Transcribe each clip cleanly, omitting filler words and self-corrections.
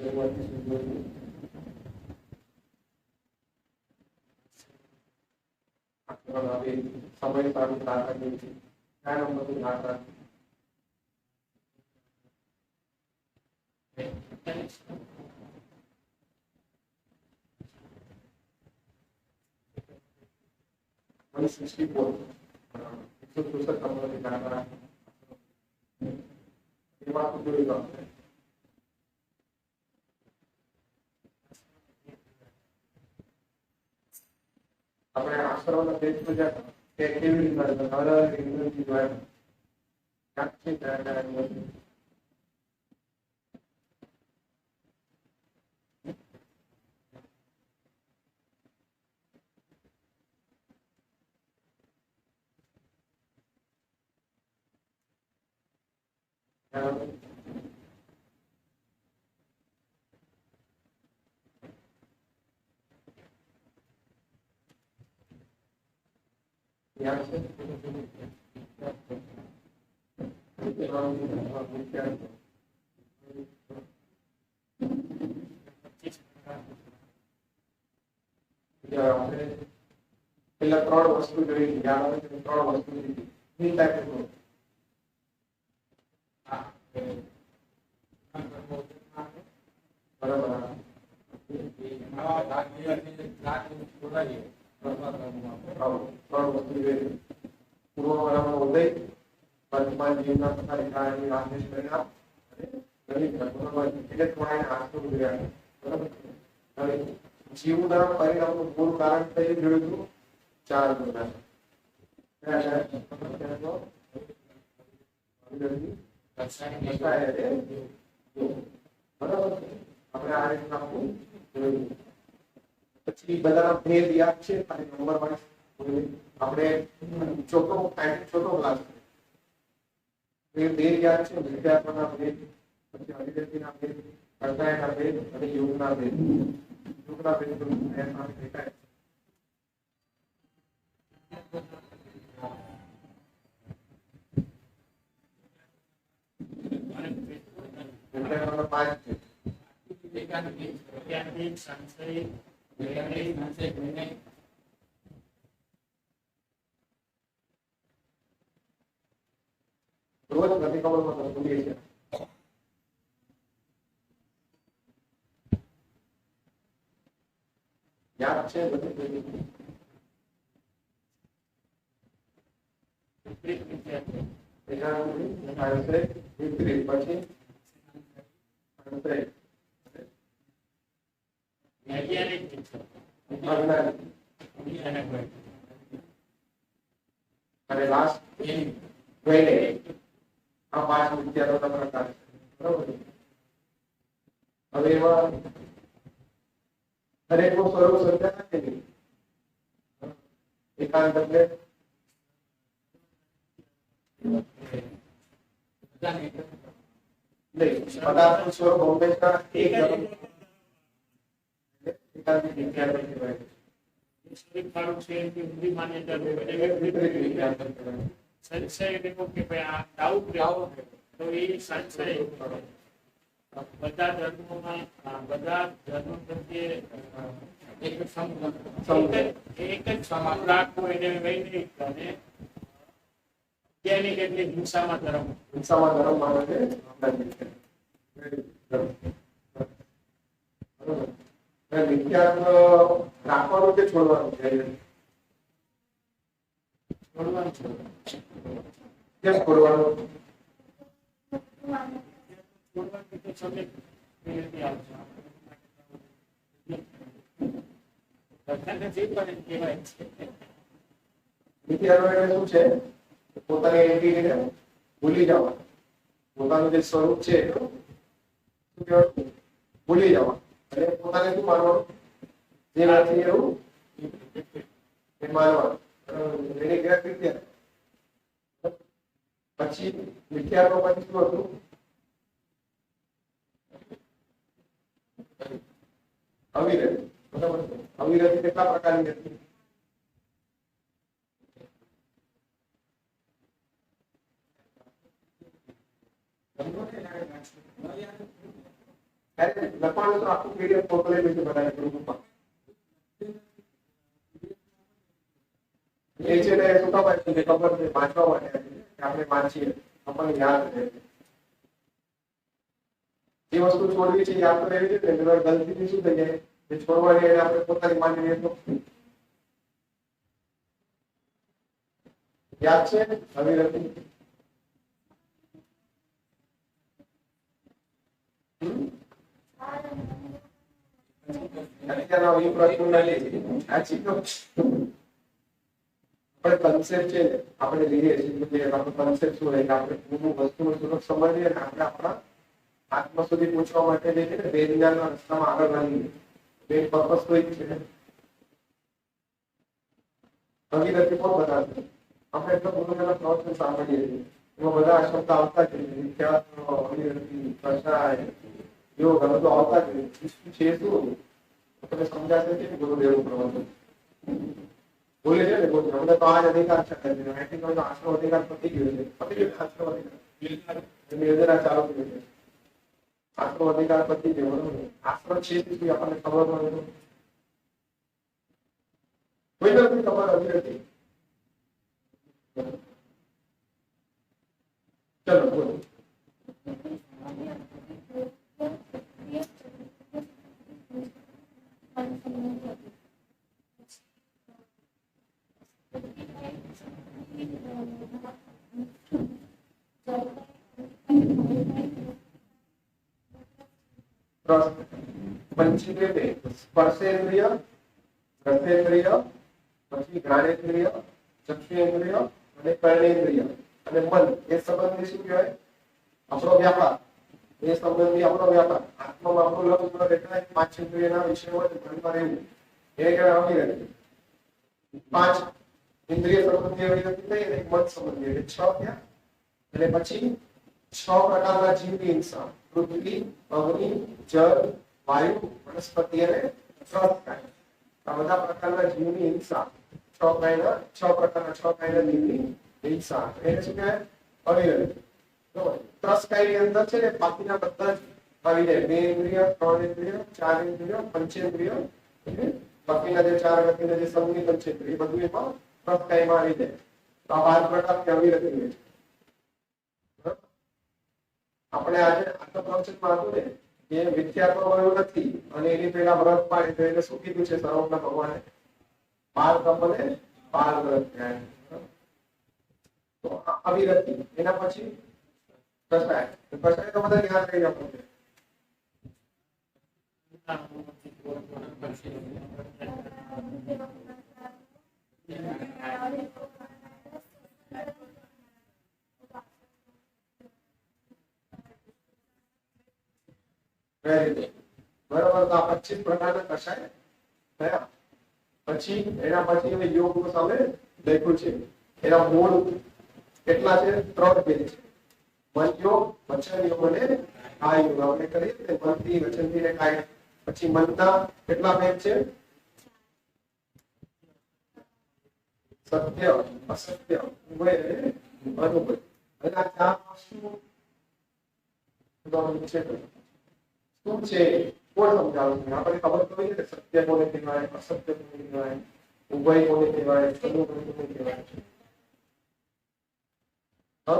શરૂઆતથી શરૂઆતથી આવે સમય સારું દાખલા છે ધ્યાન બધું દાખલા આપણે આશ્રમના દેશ પ્રજા કે કેવી રીતે યુનિવર્સિટી દ્વારા યાદ છે પેલા 3 વસ્તુ જોઈ યાદ આવે છે 3 વસ્તુ ની ટાઈપ પૂર્વકાળમાં ઉદય વર્તમાન જીવના પ્રકારની આદેશ કર્યા અને જીવના પરિણામનું મૂળ કારણ કઈ જોયું હતું 4 ગુના બરાબર આપણે આ રીતના જોયું પછી બધાના ભેદ યાદ છે અને નંબર વાઇઝ આપણે ચોથો ક્લાસ ભેદ યાદ છે વિદ્યાર્થીના ભેદ પછી અભિવ્યક્તિના ભેદ અધ્યાયના ભેદ અને યોગના ભેદ દેખાય રોજ નથી ખબર ભૂલીએ છીએ યાદ છે બધી વિપરીત પછી અને લાસ્ટ આ 5 વિદ્યાર્થીઓના પ્રકાર છે બરોબર હવે એવા દરેક નું સ્વરૂપ સરખા નથી એકાંત એટલે પદાર્થનું સ્વરૂપ હંમેશા એક એકાંતિક વિદ્યાર્થી કહેવાય સંશય દેખો કે ભાઈ આ ડાઉટ રહ્યો તો એ સંશય બધા ધર્મોમાં બધા ધર્મો પ્રત્યે એક જ સમાન રાખવું એને વૈદિક અને ત્યાંની કેટલીક હિંસામાં ધર્મ માને છે વિખ્યાત રાખવાનું કે છોડવાનું છે કેમ છોડવાનું શું છે પોતાની એન્ટિટીને ભૂલી જવા પોતાનું જે સ્વરૂપ છે ભૂલી જવા અને પોતાને શું માનવાનું જે નથી એવું એ માનવાનું એની ક્રિયા પછી વિખ્યાતો પછી શું હતું અવિરત બરાબર અવિરત કેટલા પ્રકારની હતી લખવાનું તો આખું પીડીએફ મોકલેલું છે બધા ગ્રુપમાં. એ છે ને શું ખબર છે કે ખબર છે વાંચવા માટે કે આપણે વાંચીએ આપણને યાદ રહે. જે વસ્તુ છોડવી છે યાદ તો રહેવી છે ને ગલતીથી શું થઈ જાય એ છોડવાની એને આપણે પોતાની માની લઈએ તો યાદ છે અવિરતિ. કન્સેપ્ટ છે આપણે લઈએ છીએ કન્સેપ્ટ શું રહે આપણે વસ્તુનું થોડુંક સમજીએ ને આપણે આપણા આત્મ સુધી પૂછવા માટે જે છે ને વેદના રસ્તામાં આગળ વધીએ. મેઇન પર્પસ તો જ છે. અવિરતિ કોણ બતાવે આપણે એટલો ગુરુના પ્રવચન સાંભળીએ છીએ એમાં બધા શબ્દ આવતા જ અવિરતિ કષાય એવો ઘણો તો આવતા જ છે. શું તમે સમજાશે કે ગુરુદેવનું પ્રવચન બોલે છે ને અમને તો આ જ અધિકાર છે આશ્રમ અધિકાર પતી ગયો છે. પતી ગયો આશ્રમ અધિકાર યોજના ચાલુ થઈ છે. આશ્રમ અધિકાર પતી ગયો બરોબર. આશ્રમ છે સુધી આપણને ખબર પડે કોઈ નથી ખબર અવિરતિ. ચલો બોલો. પંચેન્દ્રિય સ્પર્શેન્દ્રિય રસેન્દ્રિય પછી જ્ઞાનેન્દ્રિય ચક્ષુેન્દ્રિય અને કર્ણેન્દ્રિય અને મન એ સંબંધી શું કહેવાય આપણો વ્યાપાર. એ સંબંધી આપણો વ્યાપાર આત્મામાં આપણો લક્ષ રહેતા પાંચ ઇન્દ્રિયના વિષયમાં ઘણીવાર એવું એ કહેવાય અવિરતિ. પાંચ ઇન્દ્રિય સંબંધી અવિરતિ થઈ અને મન સંબંધી એટલે 6 થયા. અને પછી 6 પ્રકારના જીવની હિંસા પૃથ્વી અગ્નિ જળ વાયુ વનસ્પતિ અને ત્રસ્તકાય. આ બધા પ્રકારના જીવની હિંસા 6 પ્રકારના 6 કાયના જીવની હિંસા એને શું કહેવાય અવિરતિ. ત્રસ્તકાયની અંદર છે ને બાકીના બધા જ આવી જાય. 2 ઇન્દ્રિય 3 ઇન્દ્રિય 4 ઇન્દ્રિય પંચેન્દ્રિય બાકીના જે 4 બાકીના જે સંગની પંચેન્દ્રિય બધું એમાં ત્રસ્તકાયમાં આવી જાય. તો આ 12 પ્રકારની અવિરતિ છે. આપણે આજે આટલા પ્રવચનમાં હતું ને કે મિથ્યા તો એવું નથી અને એની પહેલા વ્રત પાડે તો એને શું કીધું છે સર્વજ્ઞ ભગવાને 12 તપને 12 વ્રત થયા. તો અવિરતિ એના પછી કષાય તો બધા યાદ રહી આપણને. બરાબર. તો આ 25 પ્રકારના કષાય થયા. પછી એના પછી યોગ સામે લખ્યું છે. એના મૂળ કેટલા છે? 3 ભેદ છે. મન યોગ, વચન યોગ અને કાય યોગ. આપણે કરીએ ને મનથી, વચનથી ને કાય. પછી મનના કેટલા ભેદ છે? સત્ય, અસત્ય, ઉભય અને અનુભય. અને આ 4 વસ્તુ શું છે કોણ સમજાવે છે? આપણે ખબર તો હોય કે સત્ય કોને કહેવાય, અસત્ય કોને કહેવાય, ઉભય કોને કહેવાય, અનુભય કોને કહેવાય. તો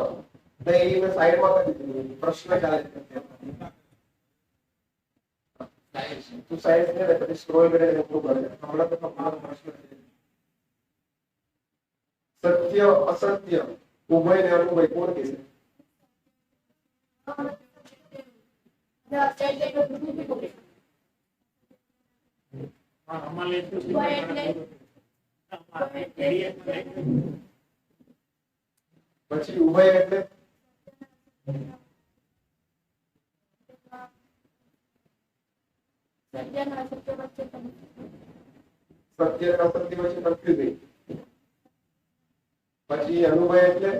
એ સાઈડમાં કરી દીધું. પ્રશ્ન ચાલે છે. તું સાઈડ છે ને પછી સ્ક્રોલ કરીને લખવું પડે. હમણાં તો તમારો પ્રશ્ન છે. સત્ય અસત્ય ઉભય ને અનુભય કોણ કહે છે? પછી ઉભય એટલે સત્ય અને અસત્ય વચ્ચે કન્ફ્યુઝિંગ. પછી અનુભય એટલે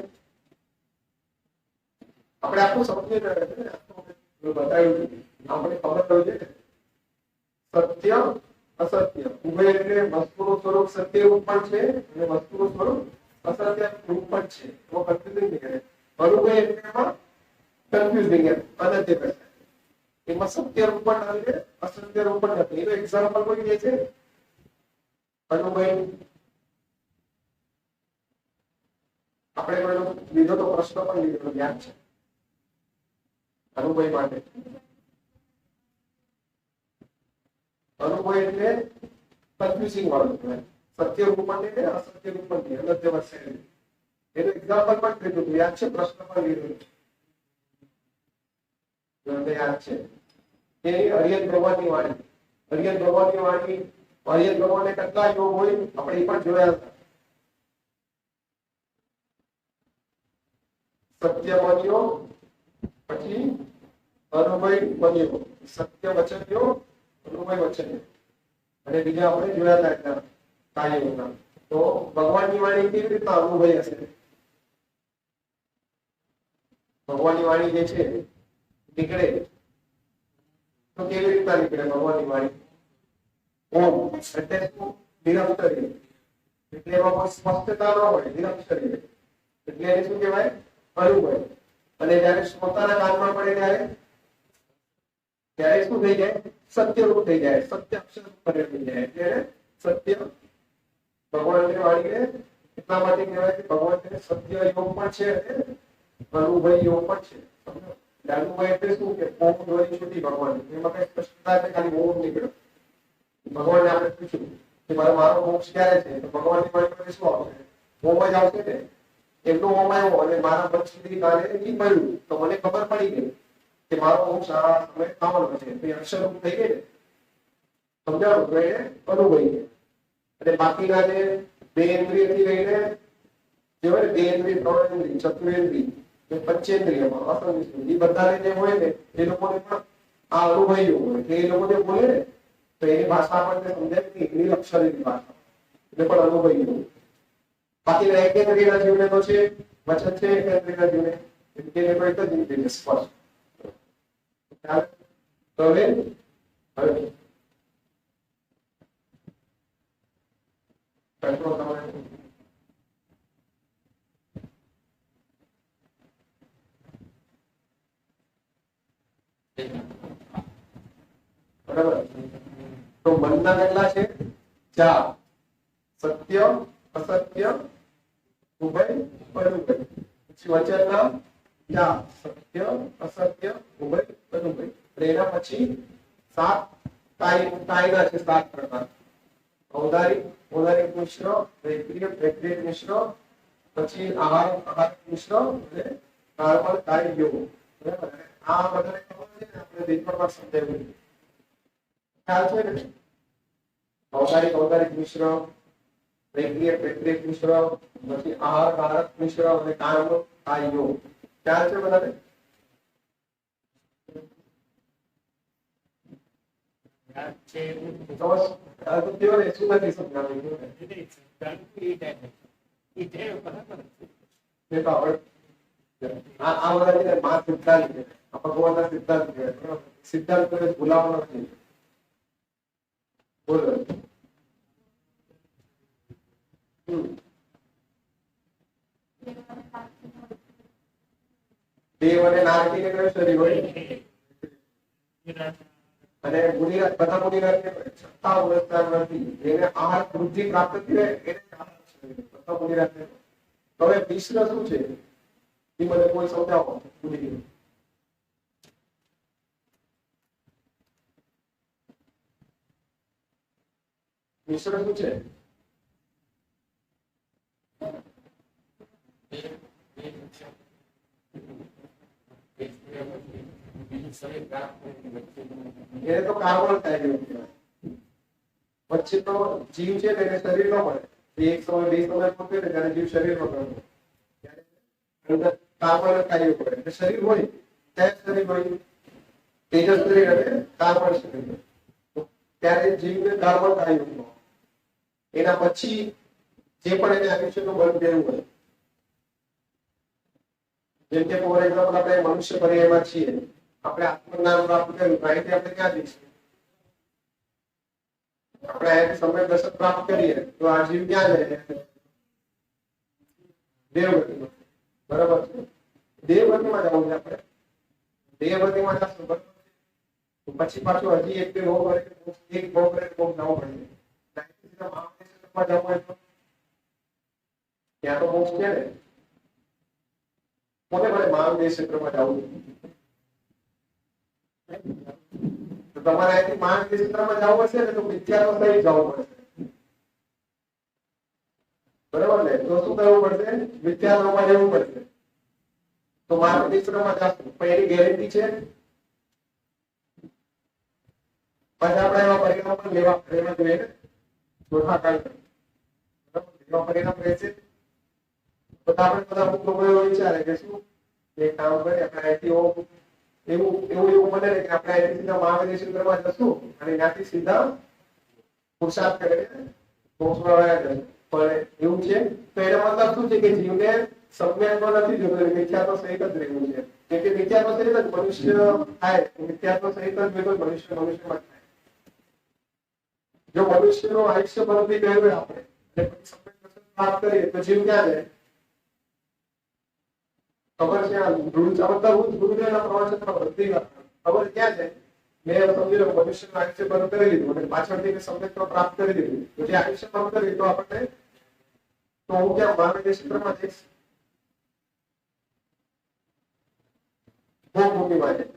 આપણે આખું સમજી બતાવ્યું આપણે ખબર હોય છે સત્ય અસત્ય ઉભય એટલે વસ્તુનું સ્વરૂપ સત્ય રૂપ પણ છે અને વસ્તુનું સ્વરૂપ અસત્ય રૂપ પણ છે. એમાં કન્ફ્યુઝિંગ નહીં કરે. અનુભય એટલે એમાં કન્ફ્યુઝિંગ અનધ્ય કરતા એમાં સત્ય રૂપણ અને અસત્ય રૂપણ નથી. એનો એક્ઝામ્પલ કોઈ દે છે? અનુભાઈ આપણે કોઈનો લીધો તો પ્રશ્ન પણ લીધો યાદ છે અનુભાઈ માટે. અનુભાઈ એટલે કન્ફ્યુઝિંગ વાળું કહેવાય. સત્ય રૂપણ ને અસત્ય રૂપણ ને અલગ જવા છે. એનું એક્ઝામ્પલ પણ કીધું હતું યાદ છે? પ્રશ્ન પણ લીધો યાદ છે. એ અરિયન પ્રવાહની વાણી. અરિયન પ્રવાહની વાણી, અરિયન પ્રવાહને કેટલા યોગ હોય આપણે એ પણ જોયા હતા. સત્ય બન્યો પછી અનુભય બન્યો. સત્ય વચન્યો અનુભય વચન્યો અને બીજા આપણે જોયા હતા એટલા કાર્યોના. તો ભગવાનની વાણી કેવી રીતના અનુભય હશે? ભગવાનની વાણી જે છે નીકળે તો કેવી રીતના નીકળે ભગવાનની વાણી? ઓમ એટલે નિરંતરી, એટલે એમાં કોઈ સ્પષ્ટતા ન હોય, નિરંતરી એટલે એને શું કહેવાય? અનુભય. અને જયારે શ્રોતાના કાનમાં પડે ત્યારે શું થઈ જાય? સત્ય રૂપ થઈ જાય, સત્ય અક્ષર પરિણમી જાય. એટલે સત્ય ભગવાનની વાણીને એટલા માટે કહેવાય કે ભગવાન સત્ય યોગ પણ છે અને અનુભય યોગ પણ છે. અનુભય એટલે શું કે ઓમ ધ્વનિ સુધી ભગવાન એમાં કઈ સ્પષ્ટતા છે? ખાલી ઓમ નીકળ્યો. ભગવાનને આપણે પૂછ્યું કે મારો મોક્ષ ક્યારે છે? તો ભગવાનની વાણી શું આવશે? ઓમ જ આવશે ને. એમનો ઓમ આવ્યો અને મારા મન સુધી કાલે નહીં પડ્યું તો મને ખબર પડી ગઈ કે મારો મોક્ષ આ સમય થવાનો છે. તો એ અક્ષરરૂપ થઈ ગઈ ને. સમજાણું? તો એને અનુભવી. અને બાકીના જે બે ઇન્દ્રિયથી લઈને જે હોય ને, બે ઇન્દ્રિય, ત્રણ ઇન્દ્રિય, ચતુરેન્દ્રિય, પંચેન્દ્રિયમાં અસંગી એ બધા જે હોય ને એ લોકોને પણ આ અનુભવી હોય. એ લોકોને બોલે ને તો એની ભાષા આપણને સમજાય કે નિરક્ષરની ભાષા, એટલે પણ અનુભવી હોય. બાકીના એકેન્દ્રિયના જીવને તો છે વચન છે, એકેન્દ્રિયના જીવને એને તો એક જ ઇન્દ્રિય સ્પર્શ. તો હવે કંટ્રોલ તમારે બરાબર. તો મનના કેટલા છે? 4. સત્ય, અસત્ય, ઉભય, અનુભય. પછી વચનના 4. સત્ય, અસત્ય, ઉભય, અનુભય. એના પછી 7 કાયના છે. 7 પ્રકાર. ઔદારિક મિશ્ર, વૈક્રિય મિશ્ર, પછી આહાર મિશ્ર અને કાર્બન કાય યોગ. બરાબર. આ બધાને ખબર છે ને, આપણે દેશમાં સમજાવ્યું. ખ્યાલ છે ને? ઔદારિક મિશ્ર, વૈક્રિય મિશ્ર, પછી આહાર મિશ્ર અને કાર્બન કાય યોગ. ખ્યાલ છે બધાને? સિદ્ધાંત ભૂલાવાનો નથી. બોલો. દેવ અને નારકી ને કયું શરીર હોય? અને મુનિરાજ, બધા મુનિરાજ સત્તા અવસ્થા નથી. એને આહાર વૃદ્ધિ પ્રાપ્ત થયો એને બધા મુનિરાજ. હવે મિશ્ર શું છે એ મને કોઈ સમજાવો. મિશ્ર શું છે? એ તો કાર્બન થાય ગયું. વચ્ચે તો જીવ છે ને એને શરીર ન મળે. એક સમય બે સમય પહોંચે ને ત્યારે જીવ શરીર નો કરતો ત્યારે કાર્બન થાય પડે. એટલે શરીર હોય ત્યારે શરીર હોય તેજસ શરીર અને કાર્બન શરીર. ત્યારે જીવને કાર્બન થાય. એના પછી જે પણ એને આયુષ્યનું બળ દેવું હોય, જેમ કે ફોર એક્ઝામ્પલ આપણે મનુષ્ય પર્યાયમાં છીએ, આપણે આત્મજ્ઞાન પ્રાપ્ત કર્યું, અહીંથી આપણે ક્યાં જઈશું? આપણે અહીંથી સમય દર્શન પ્રાપ્ત કરીએ તો આ જીવ ક્યાં જાય? દેવગતિમાં. બરાબર છે. દેવગતિમાં જવું છે આપણે. દેવગતિમાં જશું. તો પછી પાછો હજી એક બે ભાવ કરે એક ભાવ કરે તો નવો પડે. સીધા મહામંડળ ક્ષેત્રમાં જવું હોય તો ત્યાં તો મોક્ષ છે ને. કોને મળે મહામંડળ ક્ષેત્રમાં જવું? તો તમારે અહીંથી મહામંડળ ક્ષેત્રમાં જવું હશે ને તો મિથ્યાત્વ સહિત જવું પડશે. બરાબર ને? તો શું કરવું પડશે? મિથ્યાત્વમાં જવું પડશે. તો મહામંડળ ક્ષેત્રમાં જશું પણ એની ગેરંટી છે. પછી આપણે એવા પરિણામ પણ લેવા જોઈએ ને ચોથા કાળ એવા પરિણામ રહેશે. તો આપણે બધા અમુક લોકો એવો વિચારે કે શું એક કામ કરીએ આપણે અહીંથી એવું બને ને કે આપણે અહીંથી સીધા મહામંડળ ક્ષેત્રમાં જશું અને ત્યાંથી સીધા પુરુષાર્થ કરીને મોક્ષમાં વયા જશું. પણ એવું છે તો એનો મતલબ શું છે કે જીવને સમ્યકમાં નથી જોતું, મિથ્યાત્વ સહિત જ રહેવું છે. કેમ કે મિથ્યાત્વ સહિત જ મનુષ્ય થાય, મિથ્યાત્વ સહિત જ મનુષ્યમાં થાય. જો મનુષ્યનું આયુષ્ય પરથી ગયું આપણે અને પછી સમ્યક પ્રાપ્ત કરીએ તો જીવ ક્યાં જાય? ખબર છે? આ ગુરુદેવના પ્રવચનમાં બધી વાત ખબર ક્યાં છે? મેં સમજી લો મનુષ્યનું આયુષ્ય બંધ કરી દીધું અને પાછળથી સમ્યક પ્રાપ્ત કરી દીધું. તો જે આયુષ્ય બંધ કરી તો આપણને તો હું ક્યાં મહામંડળ ક્ષેત્રમાં જઈશ? ભોગભૂમિમાં જાય.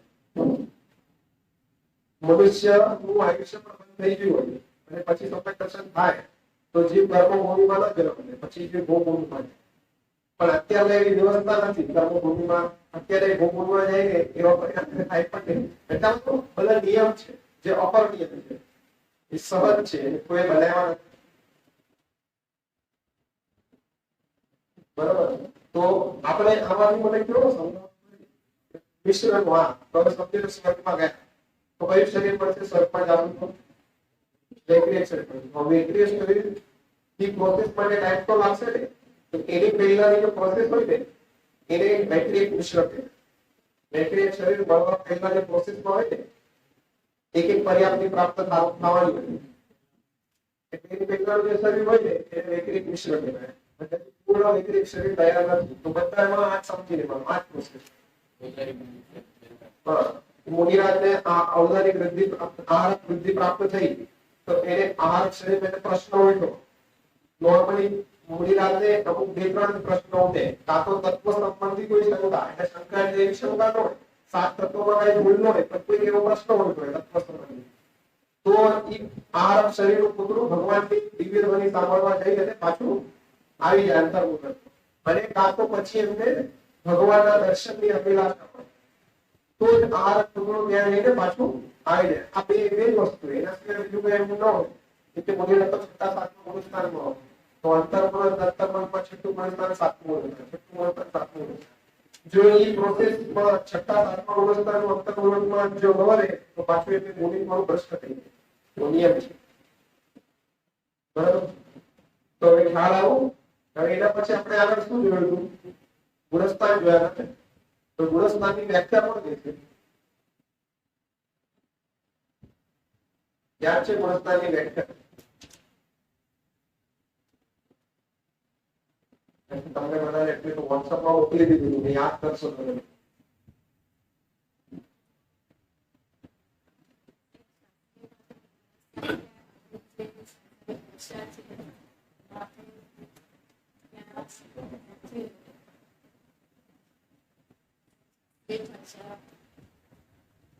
મનુષ્યનું આયુષ્ય પણ બંધ થઈ ગયું હોય અને પછી સમ્યક દર્શન થાય તો જીવ કર્મભૂમિમાં ન જન્મે, પછી જીવ ભોગભૂમિમાં જાય. પણ અત્યારે એવી વ્યવસ્થા નથી કર્મભૂમિમાં. અત્યારે ભોગભૂમિમાં જાય ને એવા પરિણામ થાય પણ નહીં. એટલે તો બધા નિયમ છે જે અપરિણિત છે, એ સહજ છે, કોઈ બનાવવા નથી. બરાબર? તો આપણે આમાંથી મને કેવો સમજાવ મિશ્રણ હા તો સમજી સ્વર્ગમાં ગયા તો કયું શરીર પડશે? સ્વર્ગમાં જવાનું તો વેક્રિય શરીર પડશે. વેક્રિય શરીર ની પ્રોસેસ માટે ટાઈમ તો લાગશે ને. તો એની પહેલાની જે પ્રોસેસ હોય ને એને વેક્રિય મિશ્રણ કહેવાય. વેક્રિય શરીર મળવા પહેલા જે પ્રોસેસમાં હોય ને એક પર્યાપ્તની પ્રાપ્ત થવાની હોય એટલે એની પહેલાનું જે શરીર હોય ને એને વેક્રિય મિશ્રણ કહેવાય. પૂર્ણ વેક્રિય શરીર તૈયાર નથી તો બધામાં આ સમજી લેવાનું આ પ્રોસેસ. મુનિરાજને ઔદારિક વૃદ્ધિ આહાર વૃદ્ધિ પ્રાપ્ત થઈ તો એને આહાર શરીર માટે પ્રશ્ન ઉઠ્યો. નોર્મલી મુનિરાજને અમુક બે ત્રણ પ્રશ્નો ઉઠે. કાં તો તત્વ સંબંધી કોઈ શંકા એટલે શંકા જેવી શંકા ન હોય, સાત તત્વોમાં કઈ ભૂલ ન હોય પણ કોઈ એવો પ્રશ્ન હોય તત્વ સંબંધી તો એ આહાર શરીરનું પુતળું ભગવાનની દિવ્ય ધ્વનિ સાંભળવા જઈ અને પાછું આવી જાય અંતર્મુખ. અને કાં તો પછી એમને ભગવાનના દર્શનની અભિલાષા હોય તો જ આહાર પુતળું ત્યાં જઈને પાછું આવી જાય. આ બે વસ્તુ એના સિવાય બીજું કઈ એવું ન હોય. એટલે મુનિરાજ તો છઠ્ઠા સાતમા ગુણસ્થાનમાં હોય તો અંતર્મન અંતર્મનમાં છઠ્ઠું ગુણસ્થાન સાતમું સાતમું. જો એ પ્રોસેસમાં છઠ્ઠા સાતમા ગુણસ્થાનનું અંતર્મનમાં જો ન રહે તો પાછું એટલે મુનિ મારું ભ્રષ્ટ થઈ જાય. તો નિયમ છે. બરાબર? તો હવે ખ્યાલ આવો. હવે એના પછી આપણે આગળ શું જોયું હતું? ગુણસ્થાન જોયા હતા. તો ગુણસ્થાનની વ્યાખ્યા પણ દે છે. યાદ છે ગુણસ્થાનની વ્યાખ્યા? તમને બધાને એટલે તો વોટ્સઅપમાં મોકલી દીધું, યાદ કરશો તમે.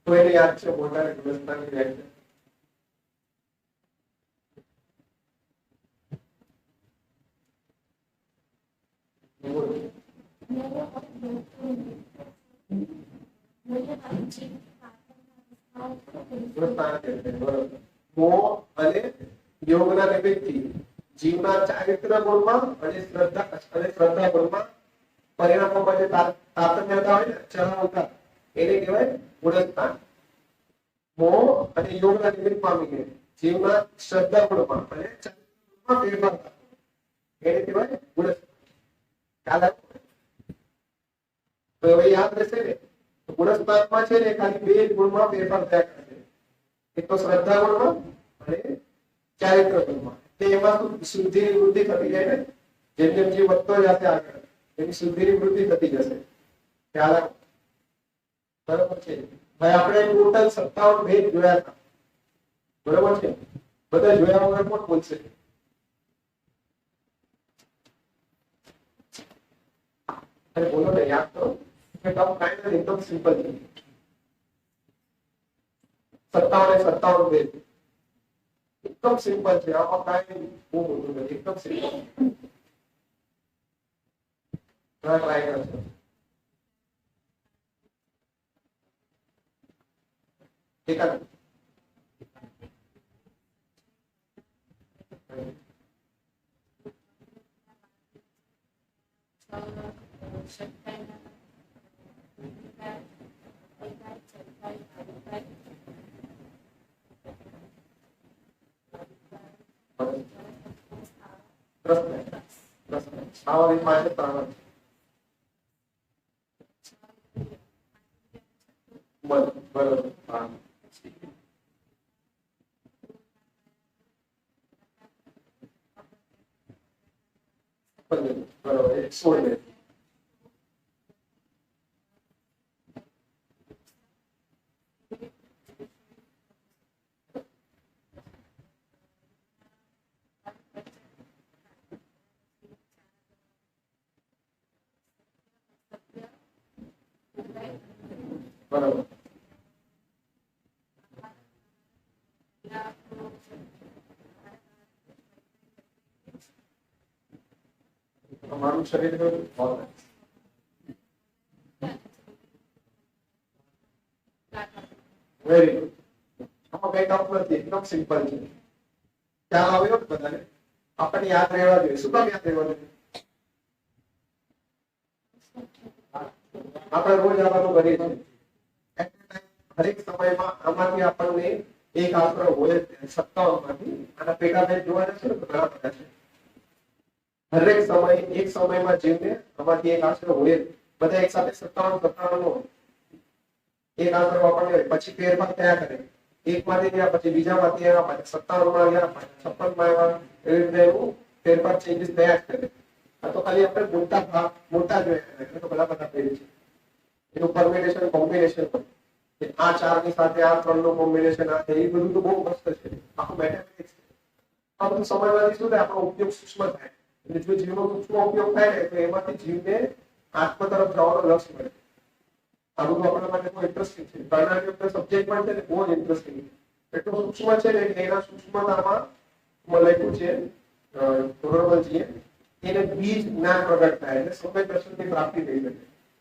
તો એને યાદ છે મોટા ગુણસ્થાનની વ્યાખ્યા? મોહ અને યોગના નિમિત્તથી જીવના ચારિત્ર ગુણમાં અને શ્રદ્ધા ગુણમાં પરિણામોમાં જે તારતમ્યતા હોય ને ચલાવતા એને કહેવાય ગુણસ્થાન. મોહ અને યોગના નિમિત્ત પામીને જીવના શ્રદ્ધા ગુણમાં અને ચારિત્ર ગુણમાં ફેરફાર થતો એને કહેવાય ગુણસ્થાન. ખ્યાલ આવ્યો? તો હવે યાદ રહેશે ને ગુણસ્થાનમાં છે ને ખાલી બે ગુણમાં ફેરફાર થયા કરે છે. એક તો શ્રદ્ધા ગુણમાં અને ચારિત્ર ગુણમાં. એમાં શુદ્ધિની વૃદ્ધિ થતી જાય ને જેમ જેમ જીવ વધતો જશે આગળ એની શુદ્ધિની વૃદ્ધિ થતી જશે. ખ્યાલ આવ્યો? બરાબર છે? ભાઈ આપણે ટોટલ 57 ભેદ જોયા હતા, બરાબર છે? બધા જોયા વગર પણ બોલશે. અરે બોલો ને, યાદ કરો કે ટફ કાંઈ નથી, એકદમ સિમ્પલ છે. 57 એ 57 ભેદ એકદમ સિમ્પલ છે, આમાં કાંઈ બહુ મોટું નથી, એકદમ સિમ્પલ. ટ્રાય કરજો. એકાદ પ્રશ્ન આવા રીતમાં છે, ત્રણ બરોબર. હા બરોબર, 16 બરોબર. તમારું શરીર વેરી ગુડ. આમાં કઈ ટફ નથી, એકદમ સિમ્પલ છે. ખ્યાલ આવ્યો ને બધાને? આપણને યાદ રહેવા જોઈએ. શું કામ યાદ રહેવા જોઈએ? આપણે રોજ આવાનું કરીએ છીએ. હરેક સમયમાં આમાંથી આપણને એક આંકડો હોય 57 માંથી. આના પેટા ભેદ જોવાના છે ને, તો ઘણા બધા છે. હરેક સમય એક સમયમાં જીવને આમાંથી એક આંકડો હોય, બધા એક સાથે 57 નો એક આંકડો આપણને હોય, પછી ફેરફાર થયા કરે. એક માંથી ગયા, પછી બીજામાંથી આવ્યા, પછી 57 માં ગયા, પછી 56 માં આવ્યા. એવી રીતે એનું ફેરફાર ચેન્જીસ થયા જ કરે. આ તો ખાલી આપણે મોટા જોઈએ, તો બધા ભેદ છે. એનું પરમ્યુટેશન કોમ્બિનેશન હોય. આ 4 ની સાથે આ 3 નું કોમ્બિનેશન આ એ બધું તો બહુ મસ્ત છે. આખું મેથેમેટિક્સ છે. આ બધું સમજવાથી શું થાય, આપણો ઉપયોગ સૂક્ષ્મ થાય. એટલે જો જીવનો સૂક્ષ્મ ઉપયોગ થાય ને, તો એમાંથી જીવને આત્મ તરફ જવાનો લક્ષ્ય મળે. આ બધું આપણા માટે બહુ ઇન્ટરેસ્ટિંગ છે. કર્ણાટક સબ્જેક્ટ પણ છે ને, બહુ ઇન્ટરેસ્ટિંગ છે. એટલું સૂક્ષ્મ છે ને કે એના સૂક્ષ્મતામાં લખ્યું છે ધોરણવલજીએ, એને બીજ જ્ઞાન પ્રગટ થાય એટલે સમ્યક દર્શનની પ્રાપ્તિ થઈ શકે.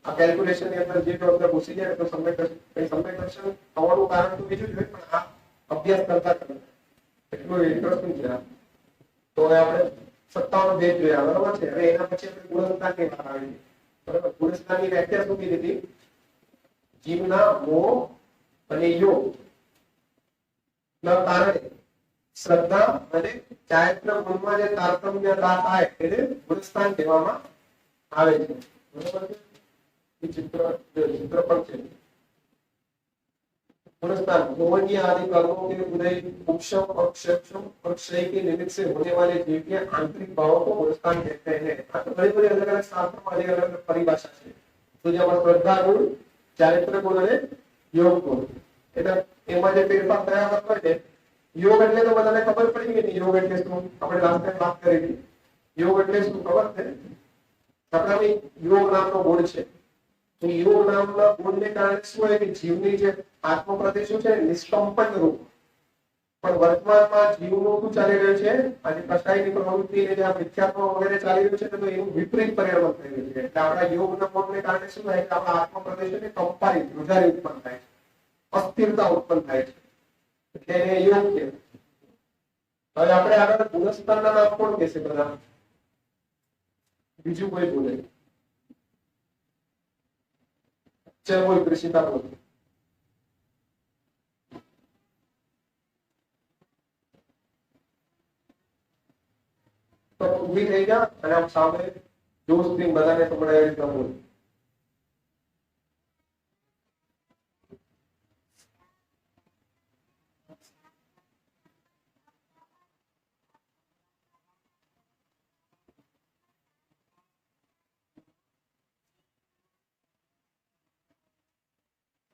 આ કેલ્ક્યુલેશન ની અંદર જે અંદર ઘૂસી જાય તો સમ્યક દર્શન થવાનું કારણ તો બીજું જ હોય, પણ આ અભ્યાસ કરતા એટલું ઇન્ટરેસ્ટિંગ છે. તો હવે આપણે 57 ભેદ જોયા, બરાબર છે? હવે એના પછી આપણે ગુણસ્થાનની વાત આવી. બરાબર, ગુણસ્થાનની વ્યાખ્યા શું કીધી હતી? જીવના મોહ અને યોગ ના કારણે શ્રદ્ધા અને ચારિત્ર ગુણમાં જે તારતમ્યતા થાય એને ગુણસ્થાન કહેવામાં આવે છે. બરાબર છે? એ ચિત્ર પણ છે. गुणस्थान मोहनीय आदि कर्मों के उदय उपशम और क्षम और क्षय के निमित्त से होने वाले जीव के आंतरिक भावों को गुणस्थान कहते हैं. આ તો બધી બધી અલગ અલગ શાસ્ત્રોમાં અલગ અલગ પરિભાષા છે. તો જેમાં શ્રદ્ધા ગુણ, ચારિત્ર ગુણ અને યોગ ગુણ, એટલે એમાં જે ફેરફાર થયા હોય ને, યોગ એટલે તો બધાને ખબર પડી ગઈ ને, યોગ એટલે શું? આપણે લાસ્ટ ટાઈમ વાત કરી હતી. યોગ એટલે શું ખબર છે? આપણામાં યોગ નામનો ગુણ છે. તો યોગ નામના ગુણને કારણે શું હોય કે જીવની જે આત્મ પ્રદેશો છે નિષ્કંપન રૂપ, પણ વર્તમાનમાં જીવનું શું ચાલી રહ્યું છે? આજે કસાયની પ્રવૃત્તિ ને જે મિથ્યાત્વ વગેરે ચાલી રહ્યું છે, તો એનું વિપરીત પરિણામ થઈ રહ્યું છે. એટલે આપણા યોગના ગુણને કારણે શું થાય કે આપણા આત્મ પ્રદેશોને કંપાઈ ધ્રુજારી ઉત્પન્ન થાય છે, અસ્થિરતા ઉત્પન્ન થાય છે. એટલે એને યોગ કહેવાય. હવે આપણે આગળ ગુણસ્થાનના નામ કોણ કહેશે? બધા બીજું કોઈ બોલે? ચલ બોલ, કૃષિતા બોલ. તો ઊભી થઈ જા અને આમ સામે જોશથી બધાને સંભળાય એવી રીતે બોલ.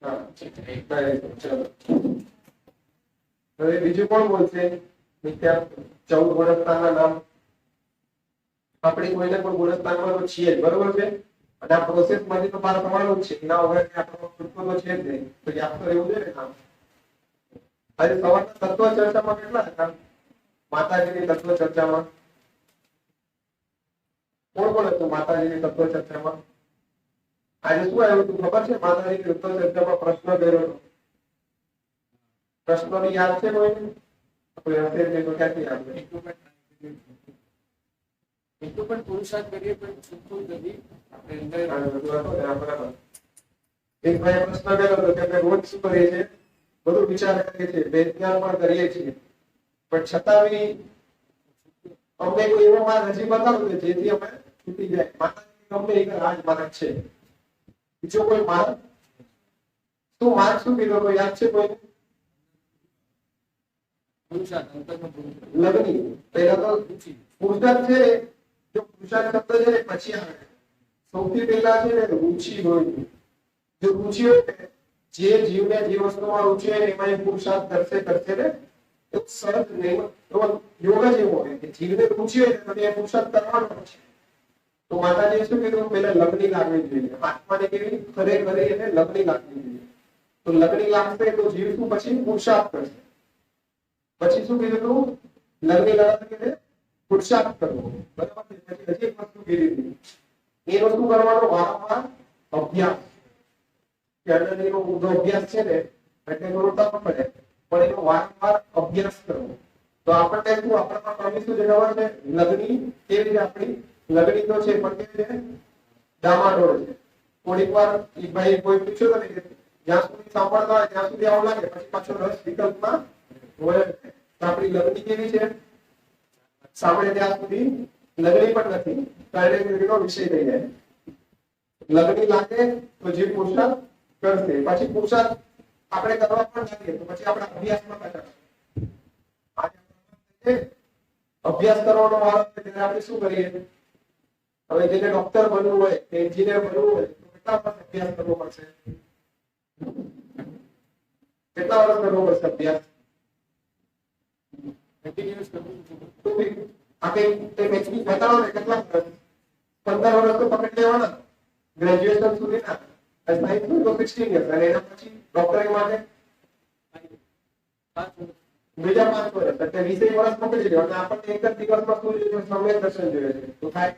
હા ચલો હવે બીજું કોણ બોલશે મિત્યા 14 ગુણસ્થાનના નામ આપણે કોઈને પણ ગુણસ્થાનમાં તો છીએ જ, બરોબર છે અને આ પ્રોસેસ માંથી તો બહાર થવાનું જ છે એના વગર આપણો છૂટકો તો છે જ નહીં તો યાદ તો રહેવું જોઈએ ને કામ આજે સવારના તત્વ ચર્ચામાં કેટલા હતા માતાજીની તત્વ ચર્ચામાં કોણ કોણ હતું માતાજીની તત્વ ચર્ચામાં આજે શું આવ્યું હતું ખબર છે માતાજીની તત્વ ચર્ચામાં પ્રશ્ન કર્યો હતો પ્રશ્નની યાદ છે કોઈને કોઈ હશે નહીં તો ક્યાંથી યાદ રહે એટલું પણ પુરુષાર્થ કરીએ પણ છૂટતું નથી આપણે બરાબર એક ભાઈ પ્રશ્ન કર્યો હતો કે આપણે રોજ શું કરીએ છીએ બધું વિચાર કરીએ છીએ વિજ્ઞાન પણ કરીએ છીએ પણ છતાં બી અમને કોઈ એવો માર્ગ હજી બતાવો કે જેથી અમે છૂટી જાય માતાજી ગમે એક રાજ માર્ગ છે બીજો કોઈ માર્ગ શું માર્ગ શું કીધો કોઈ યાદ છે કોઈ પુરુષાર્થ અંતરનો પુરુષાર્થ લગ્ની પહેલા તો પુરુષાર્થ છે જો પુરુષાર્થ શબ્દ છે ને પછી આવે સૌથી પહેલા છે ને રુચિ હોય જો રુચિ હોય ને જે જીવને જે વસ્તુમાં રુચિ હોય ને એમાં એ પુરુષાર્થ કરશે ને એક સરળ નહીં એવો યોગ જ એવો હોય કે જીવને રુચિ હોય ને તો એ પુરુષાર્થ કરવાનો છે તો માતાજીએ શું કીધું પહેલા લગ્ની લાગવી જોઈએ આત્માને કેવી ખરેખર એને લગ્ની લાગવી જોઈએ તો લગ્ની લાગશે તો જીવ શું પછી પુરુષાર્થ કરશે પછી શું કીધું તું લગ્ની લાગશે પુરુષાર્થ કરવો બરાબર છે પછી હજી એક વસ્તુ કીધી એ વસ્તુ કરવાનો વારંવાર અભ્યાસ કેળવણીનો ઊંધો અભ્યાસ છે ને એટલે થોડું ટફ પડે પણ એનો વારંવાર અભ્યાસ કરવો તો આપણને શું આપણા કમી શું જણાવવા છે લગ્ની કેવી રીતે આપણી લગ્ની તો છે પણ કેવી છે ડામાડોળ છે થોડીક વાર ભાઈ કોઈ પૂછ્યો તો ને જ્યાં સુધી સાંભળતા હોય ત્યાં સુધી આવું લાગે પછી પાછો રસ વિકલ્પમાં હોય આપણી લગ્ની કેવી છે સાંભળે ત્યાં સુધી લગ્ની પણ નથી કાર્યક્રમનો વિષય થઈ જાય લગ્ની લાગે તો જે પુરુષાર્થ કરશે પછી પુરુષાર્થ આપણે કરવા પણ લાગીએ તો પછી આપણા અભ્યાસમાં પાછા અભ્યાસ કરવાનો વારો ત્યારે આપણે શું કરીએ હવે જેને ડોક્ટર બનવું હોય કે એન્જિનિયર બનવું હોય તો કેટલા વર્ષ અભ્યાસ કરવો પડશે કેટલા વર્ષ કરવો પડશે અભ્યાસ કન્ટિન્યુઅસ કરવું બતાવો ને કેટલા 15 વર્ષ તો પકડી લેવાના ગ્રેજ્યુએશન સુધીના સાયન્સ નું તો 16 યર્સ અને એના પછી ડોક્ટરી માટે બીજા 5 વર્ષ એટલે 20 વર્ષ પકડી લેવાના આપણને એક જ દિવસમાં શું જોઈએ સમય દર્શન જોઈએ છે તો થાય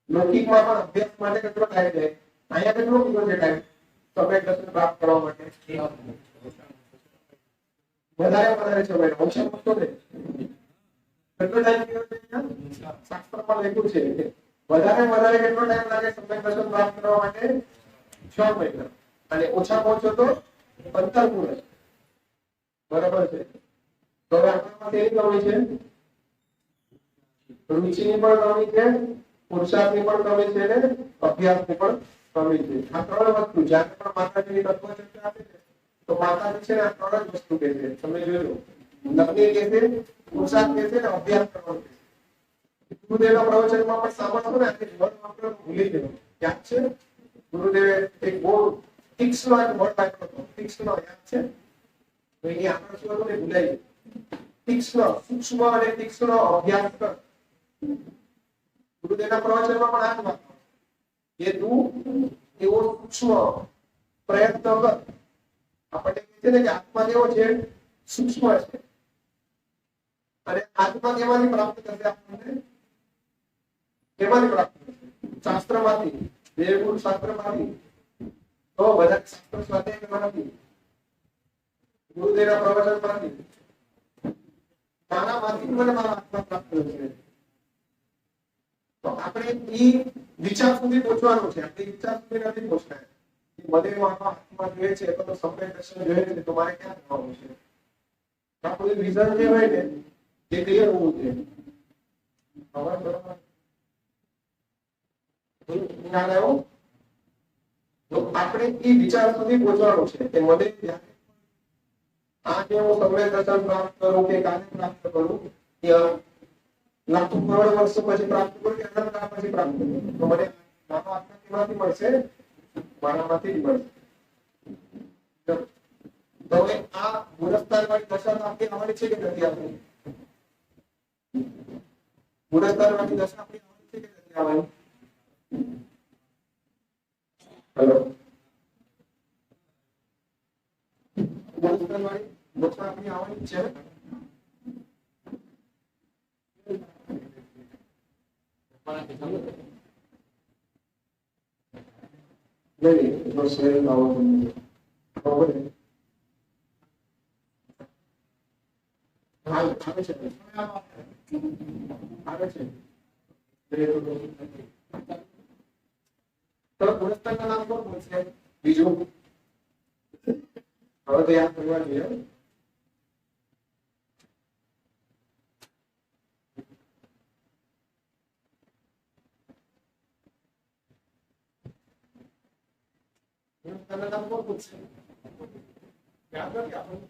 લૌકિકમાં પણ અભ્યાસ માટે કેટલો ટાઈમ છે અહીંયા કેટલો કીધો છે ટાઈમ સમય દર્શન પ્રાપ્ત કરવા માટે વધારે સમય ઓછા ઓછો ને કેટલો ટાઈમ કીધો છે શાસ્ત્રમાં લખ્યું છે વધારે કેટલો ટાઈમ લાગે સમય દર્શન પ્રાપ્ત કરવા માટે 6 મહિના અને ઓછામાં ઓછો તો 15 વર્ષ બરાબર છે તો આપણામાં કેવી કમી છે રુચિની પણ કમી છે પુરુષાર્થની પણ કમી છે ને અભ્યાસની પણ કમી છે આ ત્રણ વસ્તુ જ્યારે પણ માતાજીની તત્વ ચર્ચા આપે છે તો માતાજી છે ને આ ત્રણ જ વસ્તુ કહે છે તમે જોજો લગ્ની કહે છે પુરુષાર્થ કહે છે ને અભ્યાસ કરવાનો કહે છે ગુરુદેવના પ્રવચનમાં પણ સાંભળો ને આજે વર્ડ આપણે ભૂલી ગયો યાદ છે ગુરુદેવે એક બહુ તીક્ષ્ણ એક વર્ડ આપ્યો હતો તીક્ષ્ણ યાદ છે તો એ આપણે શું હતું ને ભૂલાઈ તીક્ષ્ણ સૂક્ષ્મ અને તીક્ષ્ણ અભ્યાસ કર ગુરુદેવના પ્રવચનમાં પણ આ જ વાત કે તું એવો સૂક્ષ્મ પ્રયત્ન કર આપણને કહે છે ને કે આત્મા કેવો છે સૂક્ષ્મ છે અને આત્મા કેમાંથી પ્રાપ્ત કરશે આપણને કેમાંથી પ્રાપ્ત કરશે શાસ્ત્રમાંથી દેવગુરુ શાસ્ત્રમાંથી તો બધા શાસ્ત્ર સ્વાધ્યાય કરવાથી ગુરુદેવના પ્રવચનમાંથી તારામાંથી મને મારા આત્મા પ્રાપ્ત થશે તો આપણે એ વિચાર સુધી પહોંચવાનું છે આપણે વિચાર સુધી નથી પહોંચતા મને મારા આત્મા જોઈએ છે તો સમય દર્શન જોઈએ છે તો મારે ક્યાં જવાનું છે આપણું વિઝન જે હોય ને એ ક્લિયર હોવું જોઈએ બરાબર ખ્યાલ આવ્યો તો આપણે એ વિચાર સુધી પહોંચવાનું છે કે મને આજે હું સમય દર્શન પ્રાપ્ત કરું કે કાર્ય પ્રાપ્ત કરું કે લાખો કરોડ વર્ષો પછી પ્રાપ્ત કરું કે અનંત પછી પ્રાપ્ત કરું તો મને મારો આત્મા કેમાંથી મળશે મારામાંથી જ મળશે તો હવે આ ગુણસ્તરવાળી દશા તો આપણી આવવાની છે કે નથી આવવાની? ગુણસ્તરવાળી દશા આપણી આવવાની છે કે નથી આવવાની? હેલો, ગુણસ્તરવાળી દશા આપણી આવવાની છે? નહીં, જો શેર આવવાનું બરોબર ને? આવે છે આવે છે. તો ગુણસ્તરના નામ કોણ બોલશે? બીજું હવે તો યાદ કરવા જોઈએ. ગુણસ્તરના નામ કોણ બોલશે? યાદ રાખી આપણે.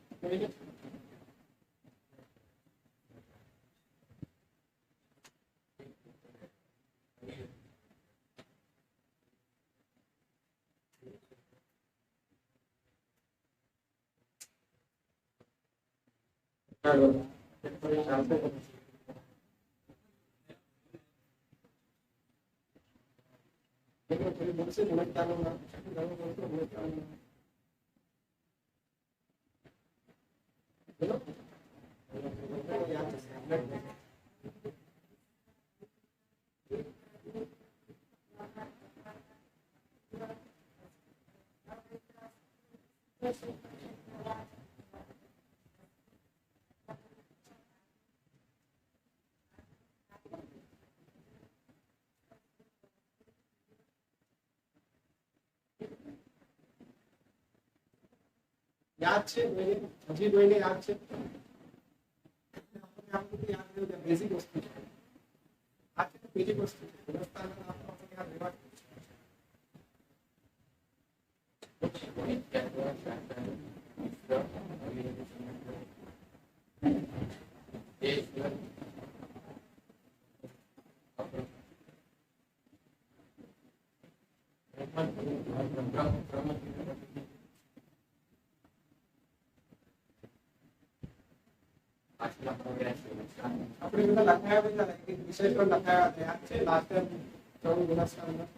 ચાલો યાદ છે? હજી કોઈને યાદ છે? બેઝિક વસ્તુ છે. આ છે બેઝિક વસ્તુ છે. ગુણસ્તરના નામ આપણે યાદ રહેવા આપણે બધા લખાયા બધા વિષય પર લખાયા હતા. યાદ છે? લાસ્ટ ટાઈમ ચૌદ ગુણસ્તરના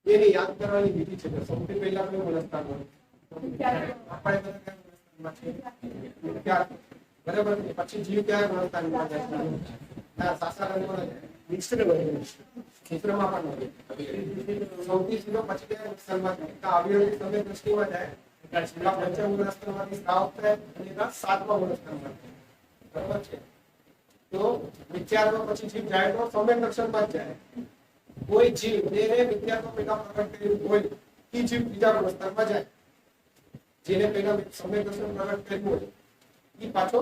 એને યાદ કરવાની વિધિ છે. સૌથી પહેલા કયો ગુણસ્તર હોય? આપણે બધા કયા ગુણસ્તરમાં છે? બરાબર. પછી જીવ કયા ગુણસ્તરમાં જાય? સાસારામાં મિશ્રમાં પણ સૌથી સીધો પછી કયા ગુણસ્તરમાં જાય? અવયવી સમય દ્રષ્ટિમાં જાય. પંચમ ગુણસ્તરમાંથી સ્ત્રાવ થાય અને સાતમા ગુણસ્તરમાં જાય. બરાબર છે. તો વિચારમાં પછી જીવ જાય તો સૌમ્ય લક્ષણમાં જ જાય. કોઈ જીવ જેને વિદ્યાર્થો પેલા પ્રકટ કર્યું હોય એ જીવ બીજા ગુણસ્તરમાં જાય. જેને પેલા સૌમ્ય લક્ષણ પ્રકટ કર્યું હોય એ પાછો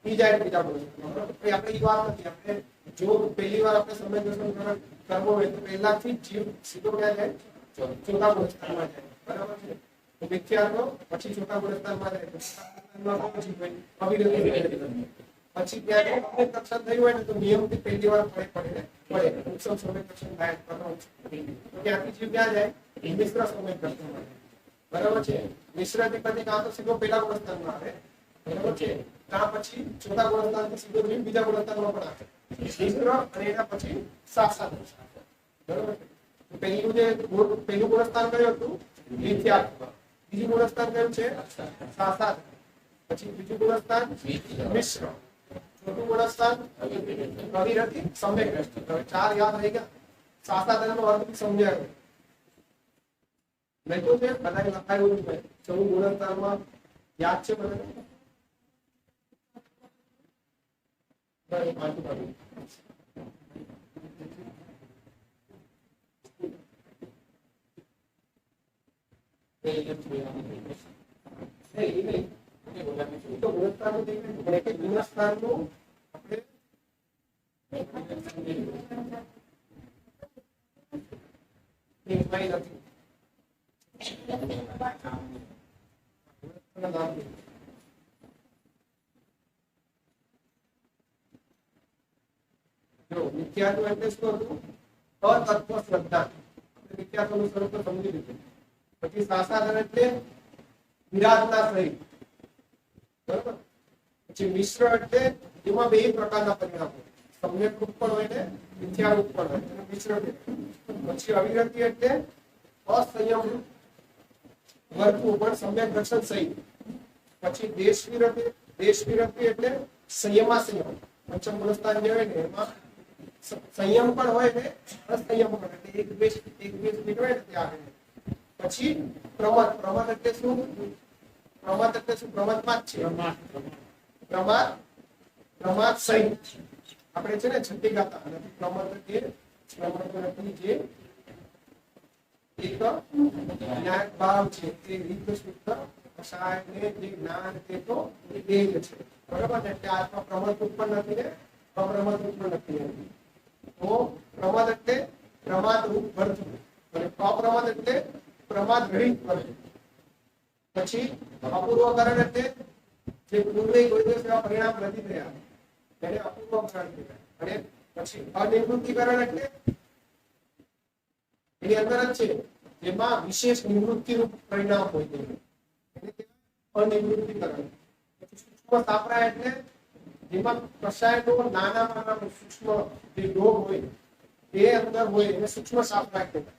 ઈ જાય બીજા ગુણસ્તરમાં. આપણે એ વાત નથી. આપણે જો પહેલી વાર આપણે સૌમ્ય લક્ષણ પ્રકટ કરવો હોય તો પહેલાથી જીવ સીધો ક્યાં જાય? ચોથા ગુણસ્તરમાં જાય. બરાબર છે. તો વિદ્યાર્થો પછી ચોથા ગુણસ્તરમાં જાય. પછી ત્યારે લક્ષણ થયું હોય ને તો નિયમથી પહેલી વાર ફરક પડે ઉત્સવ સમય લક્ષણ થાય. ત્યાંથી જીવ ક્યાં જાય? મિશ્ર સમય લક્ષણ. બરાબર છે. મિશ્ર થી પછી કાં તો સીધો પહેલા ગુણસ્તરમાં આવે. બરાબર છે. ત્યાં પછી ચોથા ગુણસ્તરથી સીધો જીવ બીજા ગુણસ્તરમાં પણ આવે. મિશ્ર અને એના પછી સાસા. બરાબર છે. પહેલું જે પહેલું ગુણસ્તર કયું હતું? વિદ્યાર્થ. બીજું ગુણસ્તર કયું છે? સાસા. પછી બીજું ગુણસ્તર મિશ્ર. ચોથું ગુણસ્તર અવિરતિ સમ્યક દ્રષ્ટિ. ચાર યાદ રહી ગયા. સાસાધનનો અર્થ સમજાય લખ્યું છે બધા લખાયું છે. ચૌદ ગુણસ્તરમાં યાદ છે બધા? તો ગુણસ્તરનું ગુણસ્તરનું જો મિથ્યાત્વ એટલે શું હતું? અતત્વ શ્રદ્ધા. આપણે મિથ્યાત્વનું સ્વરૂપ તો સમજી લીધું. પછી સાસાધન એટલે વિરાટતા સહિત, બરોબર. પછી મિશ્ર એટલે એમાં બે પ્રકારના પરિણામો, સમ્યક રૂપ પણ હોય ને મિથ્યા રૂપ પણ હોય, એને મિશ્ર કહેવાય. પછી અવિરતિ એટલે અસંયમ રૂપ વર્તવું પણ સમ્યક દર્શન સહિત. પછી દેશ વિરતિ એટલે સંયમાસંયમ, પંચમ પુરસ્કાર જે હોય ને એમાં સંયમ પણ હોય ને અસંયમ પણ, એટલે એક દ્વેષ મિનિટ હોય ને ત્યાં. પછી પ્રમાદ એટલે શું? પ્રમાદ એટલે શું? પ્રમાદમાં જ છે પ્રમાદ સહિત. આપણે છે ને છઠ્ઠી ગાતા નથી પ્રમાદ જે એક જ્ઞાન ભાવ છે તે રીત શુદ્ધ કષાય ને જે જ્ઞાન તે તો એ જ છે, બરાબર ને. એટલે આત્મા પ્રમાદ ઉત્પન્ન નથી ને અપ્રમાદ ઉત્પન્ન નથી. તો પ્રમાદ એટલે પ્રમાદ રૂપ વર્તવું અને અપ્રમાદ એટલે પ્રમાદ રહિત વર્તવું. પછી અપૂર્વકરણ એટલે જે પૂર્વે કોઈ દિવસ એવા પરિણામ નથી થયા એને અપૂર્વકરણ કહેવાય. અને પછી અનિવૃત્તિકરણ એટલે એની અંદર જ છે જેમાં વિશેષ નિવૃત્તિ રૂપ પરિણામ હોય છે, એને કહેવાય અનિવૃત્તિકરણ. પછી સૂક્ષ્મ સાપરાય એટલે જેમાં કષાયનો નાના સૂક્ષ્મ જે રોગ હોય એ અંદર હોય એને સૂક્ષ્મ સાપરાય કહેવાય.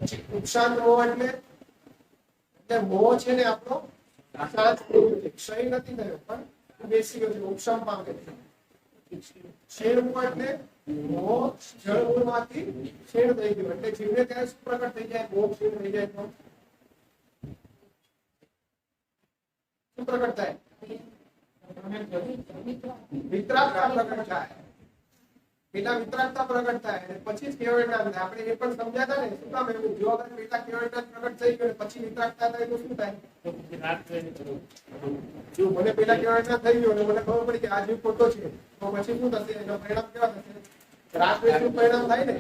પછી ઉપશાંત મોહ એટલે મોહ છે ને આપણો શાંત ક્ષય નથી થયો પણ બેસી ગયો છે, ઉપશમ પામે છે. ક્ષીણ એટલે મોહ જળ મૂળમાંથી ક્ષીણ થઈ ગયો, એટલે જીવને ત્યારે શું પ્રગટ થઈ જાય? મોહ ક્ષીણ થઈ જાય તો શું પ્રગટ થાય? વિતરાગતા પ્રગટ થાય. પેલા વિતરાગતા પ્રગટ થાય અને પછી કેવળતા થાય. આપણે એ પણ સમજ્યા હતા ને શું કામ એવું? જો અગર પેલા કેવળતા પ્રગટ થઈ ગયો પછી વિતરાગતા થાય તો શું થાય? જો મને પેલા કેવળતા થઈ ગયો અને મને ખબર પડી કે આ જીવ ખોટો છે તો પછી શું થશે? એનો પરિણામ કેવા થશે? રાગ દ્વેષનું પરિણામ થાય ને.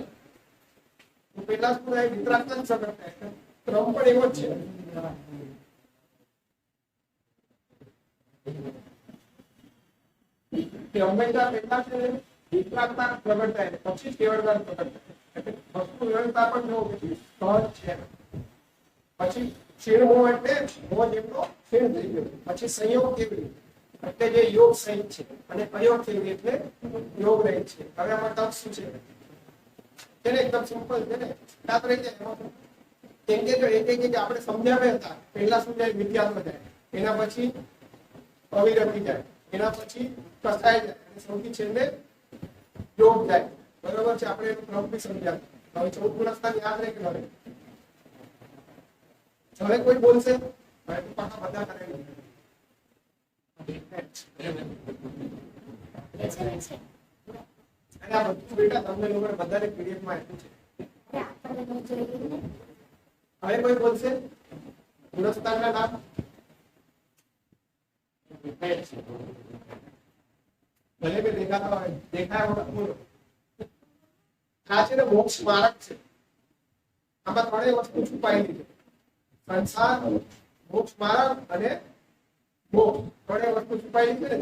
તો પેલા શું થાય? વિતરાગતા જ પ્રગટ થાય. ક્રમ પણ એવો જ છે. કે હંમેશા પેલા છે વિતરાગતા પ્રગટ થાય પછી કેવળતા પ્રગટ થાય. એટલે વસ્તુ વ્યવસ્થા પણ જો સહજ છે. પછી ક્ષીણ મોહ એટલે મોહ જેમનો ક્ષીણ થઈ ગયો. પછી સંયોગ કેવી એટલે જે યોગ સહિત છે અને અયોગ કેવી એટલે યોગ રહિત છે. હવે આમાં તક શું છે? તેને એકદમ સિમ્પલ છે ને યાદ રહી જાય. કેમ કે જો એક આપણે સમજાવ્યા હતા પહેલા શું જાય? વિદ્યાત્મક જાય, એના પછી અવિરતિ જાય, એના પછી કસાય જાય અને સૌથી છેલ્લે યોગ જાય, બરોબર છે. આપણે એનું ક્રમ બી સમજ્યા. હવે 14 પુરસ્કાર યાદ રહે કે હવે કોઈ બોલશે બધા કરેલું અને આ બધું બેટા તમને લોકોને બધાને પીડીએફ માં આપ્યું છે. હવે કોઈ બોલશે પુરસ્કારના નામ? ભલે કે દેખાતા હોય દેખાય વખત બોલો. આ છે ને મોક્ષ માર્ગ છે. આમાં ત્રણેય વસ્તુ છુપાયેલી છે: સંસાર, મોક્ષ માર્ગ અને મોક્ષ. ત્રણેય વસ્તુ છુપાયેલી છે ને.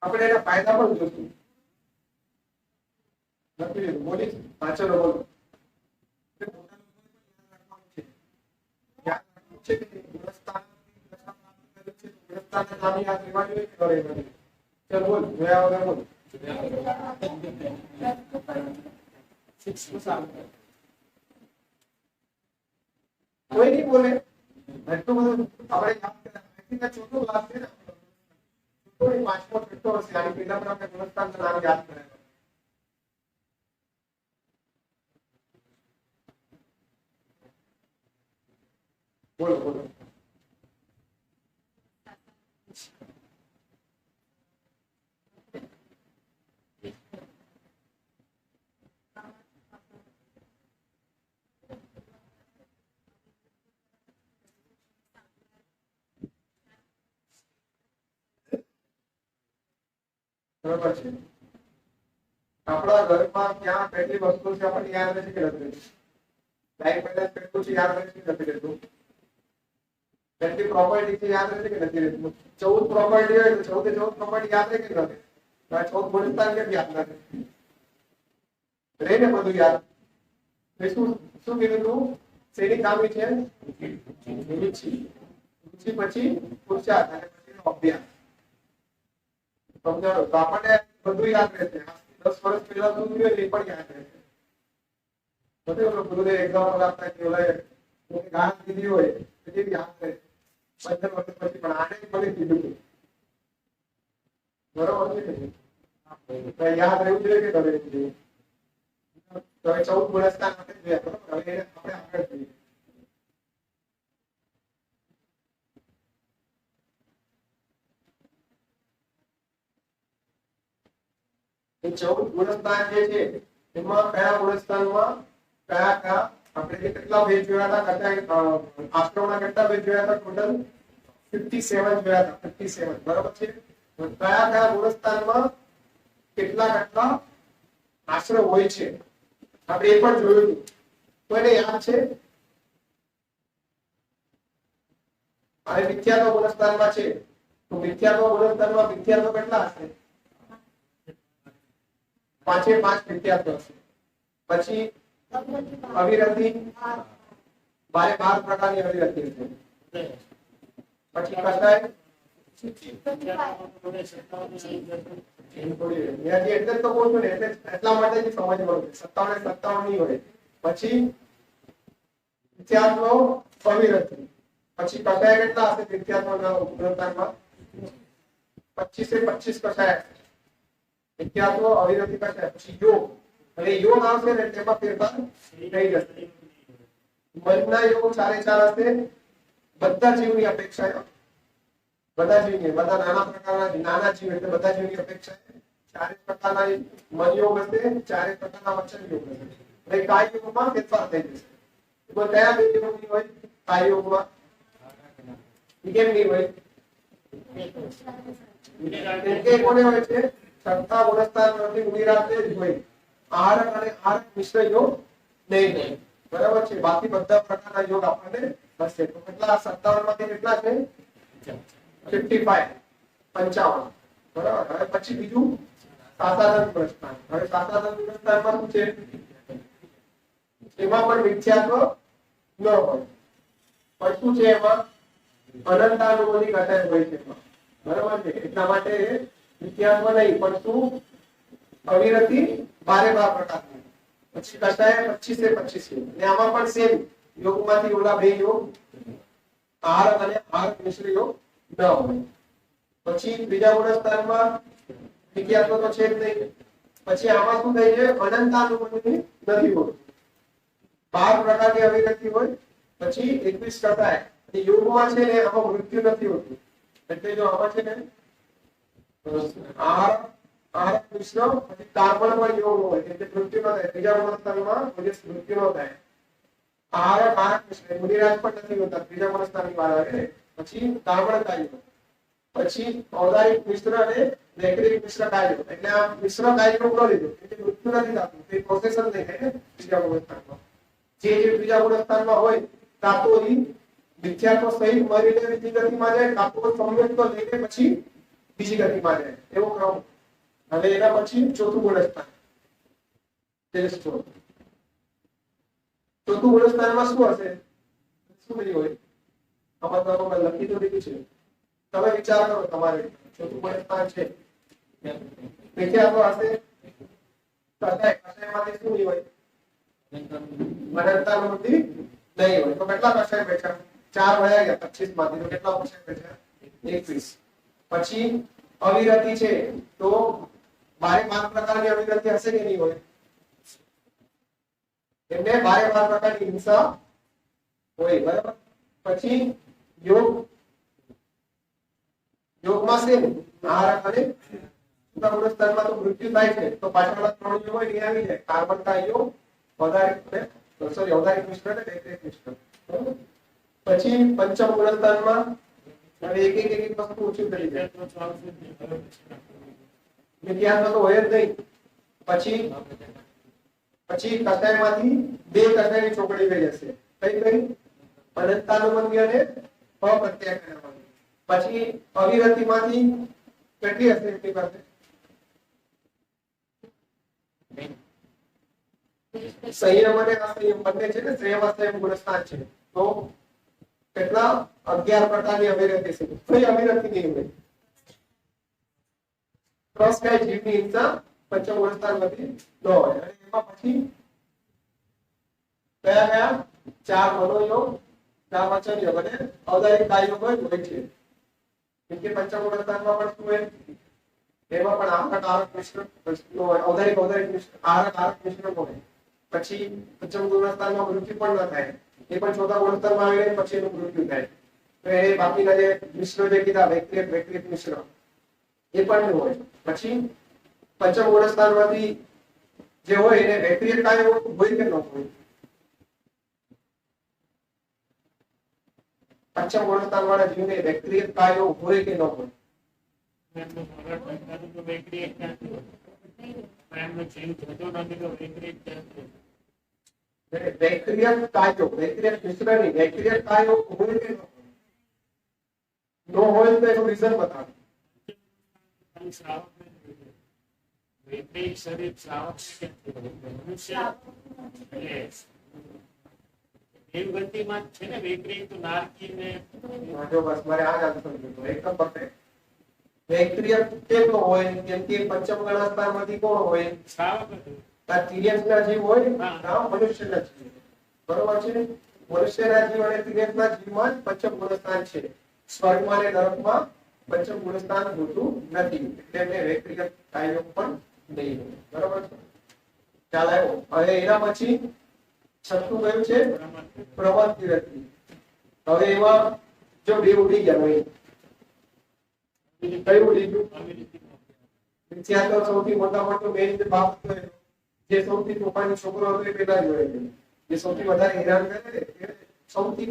આપણે એના ફાયદા પણ જોશું. બોલી પાછળ બોલો. કોઈ નહીં બોલે એટલું બધું આપણે ચોથું લાભ છે ને. પાંચમો છઠ્ઠો હશે આની પહેલા પણ આપણે પુરસ્કારના નામ યાદ કરેલા. બોલો બોલો. બરાબર છે. આપણે આપણા ઘરમાં ક્યાં કેટલી વસ્તુ છે આપણને યાદ રહેશે કે નથી રહેતી? લાઈફ બેલેન્સ કેટલું છે યાદ રહેશે કે નથી રહેતું? કેટલી પ્રોપર્ટી છે યાદ રહેશે કે નથી રહેતું? 14 પ્રોપર્ટી હોય તો 14 પ્રોપર્ટી યાદ રહે કે નથી? 14 ગુણસ્તર કેમ યાદ નથી? રહે ને બધું યાદ. શું કીધું તું? શેની ખામી છે? રુચિ. રુચિ પછી પુરુષાર્થ અને પછી અભ્યાસ. સમજાણો? તો આપણને બધું યાદ રહેશે. 10 વર્ષ પહેલા શું થયું એ પણ યાદ રહેશે. બધું ગુરુદેવ એક્ઝામ્પલ આપતા કે ઓલા ગાંઠ દીધી હોય તો એ યાદ રહે 15 વર્ષ પછી. પણ આને મને કીધું હતું બરોબર છે? યાદ રહેવું જોઈએ કે ન રહેવું જોઈએ? તો હવે 14 ગુણસ્તર આપણે જોયા બરોબર. હવે આપણે આગળ જોઈએ. એ 14 ગુણસ્તર જે છે એમાં કયા ગુણસ્તરમાં કયા આપણે કેટલા ભેદ જોયા હતા? આશ્રમના કેટલા ભેદ જોયા હતા? ટોટલ 57 જોયા હતા. 57 બરાબર છે. કયા ગુણસ્તરમાં કેટલા આશ્રમ હોય છે આપણે એ પણ જોયું હતું. કોઈને યાદ છે? અને વિખ્યાતો ગુણસ્તરમાં છે તો વિખ્યાતો ગુણસ્તરમાં વિખ્યાતો કેટલા હશે? 5 વિખ્યાતો હશે. પછી અવિરતિ 12 પ્રકારની અવિરતિ હશે. પછી કસાય એટલે તો કહું છું ને, એટલા માટે જ સમજ મળે. 57 નહીં હોય. પછી વિખ્યાતો અવિરતિ. પછી કસાય કેટલા હશે વિખ્યાતોના ગુણસ્તરમાં? 25 કસાય વિખ્યાતો અવિરતિ કસાય. પછી યોગ. અને યોગ આવશે ને તેમાં ફેરફાર થઈ જશે. મનના યોગ 4 હશે બધા જીવની અપેક્ષા. બધા જીવની, બધા નાના જીવ એટલે બધા જીવની અપેક્ષા 4 પ્રકારના મન યોગ હશે, 4 પ્રકારના વચન યોગ હશે. એટલે કાય યોગમાં ફેરફાર થઈ જશે. તો કયા બે યોગ ની હોય કાય યોગમાં? કેમ નહીં હોય? કે કોને હોય છે? છઠ્ઠા ગુણસ્તરમાંથી ઉડીરાતે જ હોય. આહારક અને આહારક મિશ્ર યોગ નહીં. બરાબર છે. બાકી બધા પ્રકારના યોગ આપણને હશે. તો કેટલા? 57 માંથી કેટલા છે? 55. બરાબર. હવે પછી બીજું સાસાદન ગુણસ્તર. હવે સાસાદન ગુણસ્તરમાં શું છે? એમાં પણ વિખ્યાત ન હોય. પણ શું છે એમાં? અનંતાનુભૂતિ કસાય હોય છે. બરાબર છે. એટલા માટે વિખ્યાતમાં નહીં પણ શું? અવિરતિ 12 પ્રકારની. પછી કસાય 25 અને આમાં પણ સેમ યોગમાંથી ઓલા બે યોગ આહારક અને આહારક મિશ્ર યોગ ન હોય. પછી બીજા ગુણસ્તરમાં વિખ્યાતો તો છે જ નહીં. પછી આમાં શું થઈ છે? અનંતાનુભૂતિ નથી હોતી. 12 પ્રકારની અવિરતિ હોય. પછી 21 કસાય. યોગમાં છે ને આમાં મૃત્યુ નથી હોતું. એટલે જો આમાં છે ને આહારક મિશ્ર પછી કાર્બન પણ યોગ હોય એટલે મૃત્યુ ન થાય. ત્રીજા ગુણસ્તરમાં મૃત્યુ ન થાય. આહારક મિશ્ર મુનિરાજ પણ નથી હોતા. ત્રીજા ગુણસ્તરની વાત આવે. પછી કાર્બન કાયો. પછી ઔદારિક મિશ્ર અને નૈક્રિક મિશ્ર કાયો. એટલે આ મિશ્ર કાયો ન લીધો એટલે મૃત્યુ નથી થતું. એ પ્રોસેસર નહીં થાય ને ત્રીજા ગુણસ્તરમાં. જે ત્રીજા ગુણસ્તરમાં હોય કાતો વિખ્યાતો સહિત મરીને બીજી ગતિમાં જાય, કાતો સંયુક્ત લઈને પછી બીજી ગતિમાં જાય. એવો ક્રમ. હવે એના પછી ચોથું ગુણસ્તર. ચોથું ગુણસ્તરમાં શું હશે? શું નહીં હોય? આમાં તો મેં લખી તો દીધું છે. તમે વિચાર કરો તમારે. ચોથું ગુણસ્તર છે વિખ્યાતો હશે. કસાયમાંથી શું નહીં હોય? અનંતાનુભૂતિ નહીં હોય. તો કેટલા કસાય બેઠા? 4 વયા ગયા 25 માંથી. તો કેટલા કસાય બેઠા? 21. પછી અવિરતિ છે તો 12 પ્રકારની અવિરતિ હશે કે નહીં હોય? એમને 12 પ્રકારની હિંસા હોય. બરાબર. પછી યોગમાં છે આહારક અને ગુણસ્તરમાં તો મૃત્યુ થાય છે. તો પાછળના 3 યોગ હોય એ આવી જાય. કાર્બન કાયો, ઔદારિક મિશ્ર અને નૈક્રિક મિશ્ર. પછી પંચમ ગુણસ્તરમાં હવે એક વસ્તુ ઓછી કરી જાય. વિખ્યાતમાં તો હોય જ નહીં. પછી કસાયમાંથી બે કસાયની ચોકડી થઈ જશે. કઈ કઈ? અનંતાનુબંધી અને અપ્રત્યાખ્યાનાબંધી. પછી અવિરતિમાંથી કેટલી હશે એટલી પાસે? સંયમ અને અસંયમ બંને છે ને, સંયમ અસંયમ ગુણસ્થાન છે. તો કેટલા? 11 પ્રકારની અવિરતિ છે. કઈ અવિરતિ નહીં હોય? ક્રોસ કઈ જીવની હિંસા પંચમ ગુણસ્થાનમાંથી ન હોય. અને એમાં પછી કયા કયા? 4 મનોયોગ, 4 વચનયોગ અને ઔદારિક કાયયોગ હોય છે. કેમ કે પંચમ ગુણસ્થાનમાં પણ શું હોય? એમાં પણ આહારક આહારક મિશ્રણ હોય. ઔદારિક મિશ્રણ, આહારક મિશ્રણ હોય. પછી પંચમ ગુણસ્થાનમાં મૃત્યુ પણ ન થાય. એ પણ ચોથા ગુણસ્થાનમાં આવે પછી એનું મૃત્યુ થાય. તો એ બાકીના જે મિશ્ર જે કીધા વૈક્રિક મિશ્ર એ પણ હોય. પછી પંચમ ગુણસ્થાનમાંથી જે હોય એને વૈક્રિક કાયયોગ હોય કે ન હોય? પંચમ ગુણસ્થાન વાળા જીવને વૈક્રિક કાયયોગ હોય કે ન હોય? વૈક્રિક કાયયોગ, વૈક્રિક મિશ્ર નહીં, વૈક્રિક કાયયોગ હોય કે ન હોય? ન હોય તો એનું રીઝન બતાવો. વૈક્રિક શરીર શ્રાવક મનુષ્ય દેવગતિમાં છે ને. વૈક્રિક તો નારકી ને જો બસ મારે આ જ આન્સર જોઈતો, એકદમ પરફેક્ટ. વૈક્રિક કેટલો હોય? કેમ કે પંચમ ગુણસ્થાનમાંથી કોણ હોય? શ્રાવક તિર્યકના જીવ હોય, મનુષ્યના જીવ. બરોબર છે? મનુષ્યના જીવ અને તિર્યકના જીવમાં જ પંચમ ગુણસ્થાન છે. સ્વર્ગમાં અને નરકમાં પંચમ ગુણસ્થાન હોતું નથી. એટલે એમને વૈક્રિક કાયયોગ પણ નહીં હોય. બરોબર છે? ખ્યાલ આવ્યો? હવે એના પછી છઠ્ઠું કયું છે? પ્રવૃત્તિ રતિ. હવે એમાં જો બે ઉડી ગયા હોય, કયું ઉડી ગયું? ત્યાં તો સૌથી મોટો મેન બાપ હતો, જે સૌથી તોફાની છોકરો હતો એ પેલા જોડે, જે સૌથી વધારે હેરાન કરે ને એ સૌથી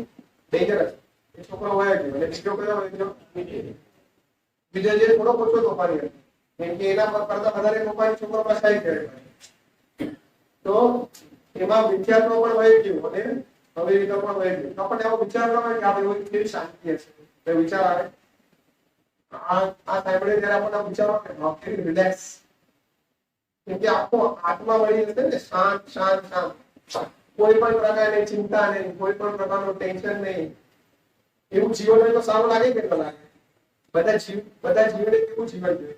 ડેન્જરસ એ છોકરો હોય ગયો. અને બીજો કયો હોય? બીજો જે થોડો ઓછો તોફાની હતો, કેમ કે એના પર કરતા વધારે તોફાની છોકરો પાછા કરે. તો એમાં વિખ્યાતો પણ વહી ગયું અને હવે એ પણ વહી ગયું. આપણને એવો વિચાર ન હોય કે આ ભાઈ કેવી શાંતિ હશે. એ વિચાર આવે આ સાંભળે ત્યારે આપણને વિચારો કે કેવી રિલેક્સ. કેમ કે આખો આત્મા મળી હશે ને, શાંત શાંત શાંત, કોઈ પણ પ્રકારની ચિંતા નહીં, કોઈ પણ પ્રકારનું ટેન્શન નહીં. એવું જીવન હોય તો સારું લાગે કે ન લાગે? બધા જીવને કેવું જીવન જોઈએ?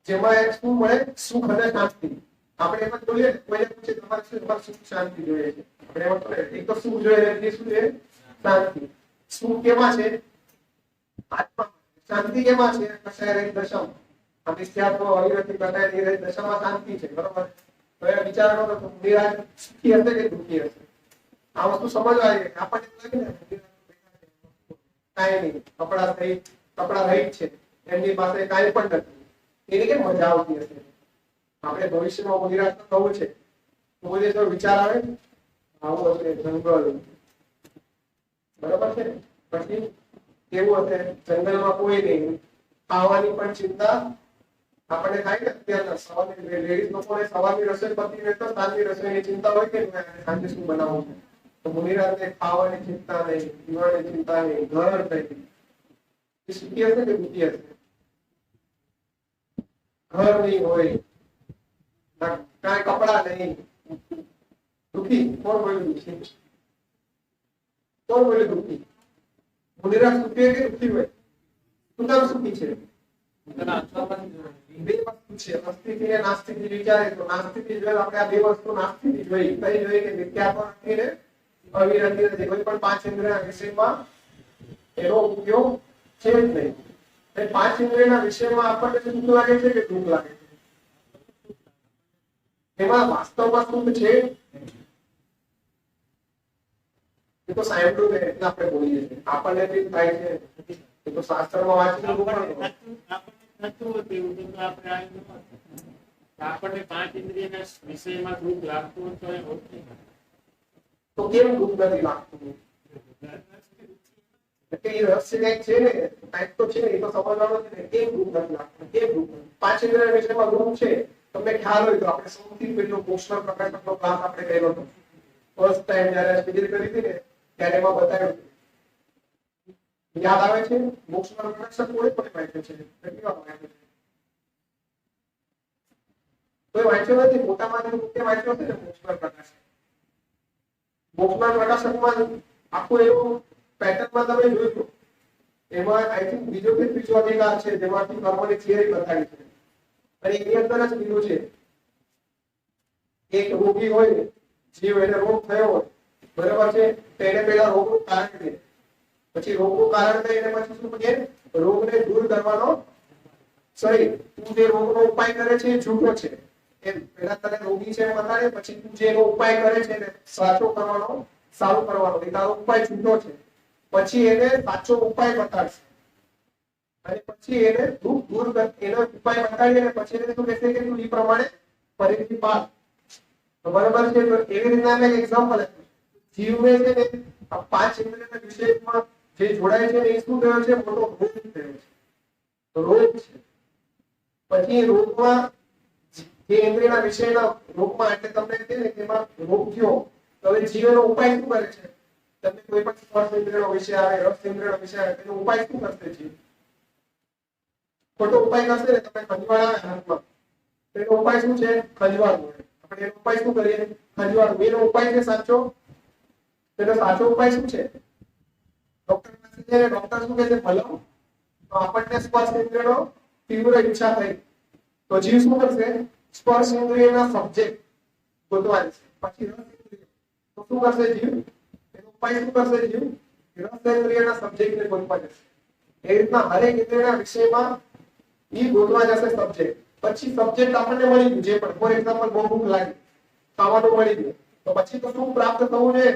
જેમાં શું મળે? સુખ અને શાંતિ. આપણે એમાં જોઈએ કોઈને પૂછે તમારે શું સુખ શાંતિ જોઈએ છે? આપણે એમાં બોલે એક તો સુખ જોઈએ, બીજું શું છે? શાંતિ. સુખ કેમાં છે? આત્મા. શાંતિ કેમાં છે? કસાય દશમ. અવિદ્યાત્મ અવિરતિ કસાય દશામાં શાંતિ છે. બરોબર? તો એ વિચાર કરો તો નિરાજ સુખી હશે કે દુઃખી હશે? આ વસ્તુ સમજવા જોઈએ. આપણને લાગે ને કાંઈ નહીં, કપડા રહી છે, એમની પાસે કાંઈ પણ નથી, એની કેમ મજા આવતી હશે? આપણે ભવિષ્યમાં નિરાશ થવું છે તો બધે જો વિચાર આવે આવું હશે જંગલ. બરોબર છે? પછી કેવું હશે? જંગલમાં કોઈ નહીં, ખાવાની પણ ચિંતા આપણને થાય ને. અત્યારના સવારની લેડીઝ લોકોને સવારની રસોઈ પતી હોય તો સાંજની રસોઈની ચિંતા હોય કે સાંજે શું બનાવવું. તો મુનિરાજને ખાવાની ચિંતા નહીં, પીવાની ચિંતા નહીં, ઘર નહીં. એ સુખી હશે કે દુઃખી હશે? ઘર નહીં હોય, કાંઈ કપડા નહીં, દુઃખી. કોણ બોલ્યું દુઃખી? કોણ બોલ્યું દુઃખી? મુનિરાજ સુખી હોય કે દુઃખી હોય? શું કામ સુખી છે? બે વસ્તુ છે, અસ્થિતિ અને નાસ્તિતિ. વિચારે તો નાસ્તિતિ જોઈએ આપણે આ બે વસ્તુ નાસ્તિતિ જોઈ. કઈ જોઈ કે મિથ્યાત્વ ને અવિરતિ નથી. કોઈ પણ પાંચ ઇન્દ્રિયના વિષયમાં એનો ઉપયોગ છે જ નહીં. એ પાંચ ઇન્દ્રિયના વિષયમાં આપણને સુખ લાગે છે કે દુઃખ લાગે છે? એમાં વાસ્તવમાં સુખ છે એ તો સાંભળ્યું છે એટલે આપણે બોલીએ છીએ. આપણને ફીલ થાય છે એ તો શાસ્ત્રમાં વાંચેલું પણ આપણને પાંચ ઇન્દ્રિયના વિષયમાં દુઃખ લાગતું હોય તો તો કેમ દુઃખ નથી લાગતું? એટલે એ રસ કંઈક છે ને ટાઈપ તો છે ને એ તો સમજવાનો છે ને એક ગ્રુપ નથી લાગતો એક ગ્રુપ પાંચ ઇન્દ્રિય વિષયમાં ગ્રુપ છે તમને ખ્યાલ હોય તો આપણે સૌથી પહેલો મોક્ષના પ્રકાશકનો ક્લાસ આપણે કરેલો હતો ફર્સ્ટ ટાઈમ જ્યારે સ્ટડી કરી હતી ને ત્યારે એમાં બતાવ્યું યાદ આવે છે મોક્ષના પ્રકાશક કોઈ પણ વાંચ્યો છે કેટલી વાર વાંચ્યો છે કોઈ વાંચ્યો નથી મોટામાંથી મોટે વાંચ્યો છે ને મોક્ષના પ્રકાશક મોક્ષના પ્રકાશકમાં આખું એવું પેટર્નમાં તમે જોયું એમાં આઈ થિંક બીજો કે ત્રીજો અધિકાર છે જેમાંથી કર્મની થિયરી બતાવી છે અને એની અંદર જ કીધું છે એક રોગી હોય જીવ એને રોગ થયો હોય બરાબર છે તો એને પહેલા રોગનું કારણ દે પછી રોગનું કારણ દે એને પછી શું કહે રોગને દૂર કરવાનો સોરી તું જે રોગનો ઉપાય કરે છે એ જૂઠો છે એમ પહેલા તને રોગી છે બતાડે પછી તું જે એનો ઉપાય કરે છે એને સાચો કરવાનો સારું કરવાનો એ તારો ઉપાય જૂઠો છે પછી એને સાચો ઉપાય બતાડશે અને પછી એને દુઃખ દૂર કર એનો ઉપાય બતાડી અને પછી એને શું કહેશે કે તું એ પ્રમાણે ફરીથી પાલ તો બરાબર છે તો એવી રીતના મેં એક્ઝામ્પલ આપ્યું જીવને છે ને આ પાંચ ઇન્દ્રિયના વિષયમાં જે જોડાય છે ને એ શું થયો છે મોટો રોગ થયો છે તો રોગ છે પછી રોગમાં જે ઇન્દ્રિયના વિષયના રોગમાં એટલે તમને કહે ને કે એમાં રોગ થયો તો હવે જીવનો ઉપાય શું કરે છે તમને કોઈ પણ સ્પર્શ ઇન્દ્રિયનો વિષય આવે રસ ઇન્દ્રિયનો વિષય આવે તેનો ઉપાય શું કરશે જીવ ખોટો ઉપાય કરશે ને તમને ખંજવાળ આવે હાથમાં તેનો ઉપાય શું છે ખંજવાળવું આપણે એનો ઉપાય શું કરીએ ખંજવાળવું એનો ઉપાય છે સાચો તેનો સાચો ઉપાય શું છે ડોક્ટર પાસે જઈને ડોક્ટર શું કહે છે ભલો તો આપણને સ્પર્શ ઇન્દ્રિયનો તીવ્ર ઈચ્છા થઈ તો જીવ શું કરશે સ્પર્શ ઇન્દ્રિયના સબ્જેક્ટ ગોતવા જશે પછી રસ ઇન્દ્રિય તો શું કરશે જીવ એનો ઉપાય શું કરશે જીવ રસ ઇન્દ્રિયના સબ્જેક્ટને ગોતવા જશે એ રીતના હરેક ઇન્દ્રિયના વિષયમાં ઈ ગોતવા જશે સબ્જેક્ટ પછી સબ્જેક્ટ આપણને મળી ગયું જે પણ ફોર એક્ઝામ્પલ બહુ ભૂખ લાગી ખાવાનું મળી ગયું તો પછી તો શું પ્રાપ્ત થવું જોઈએ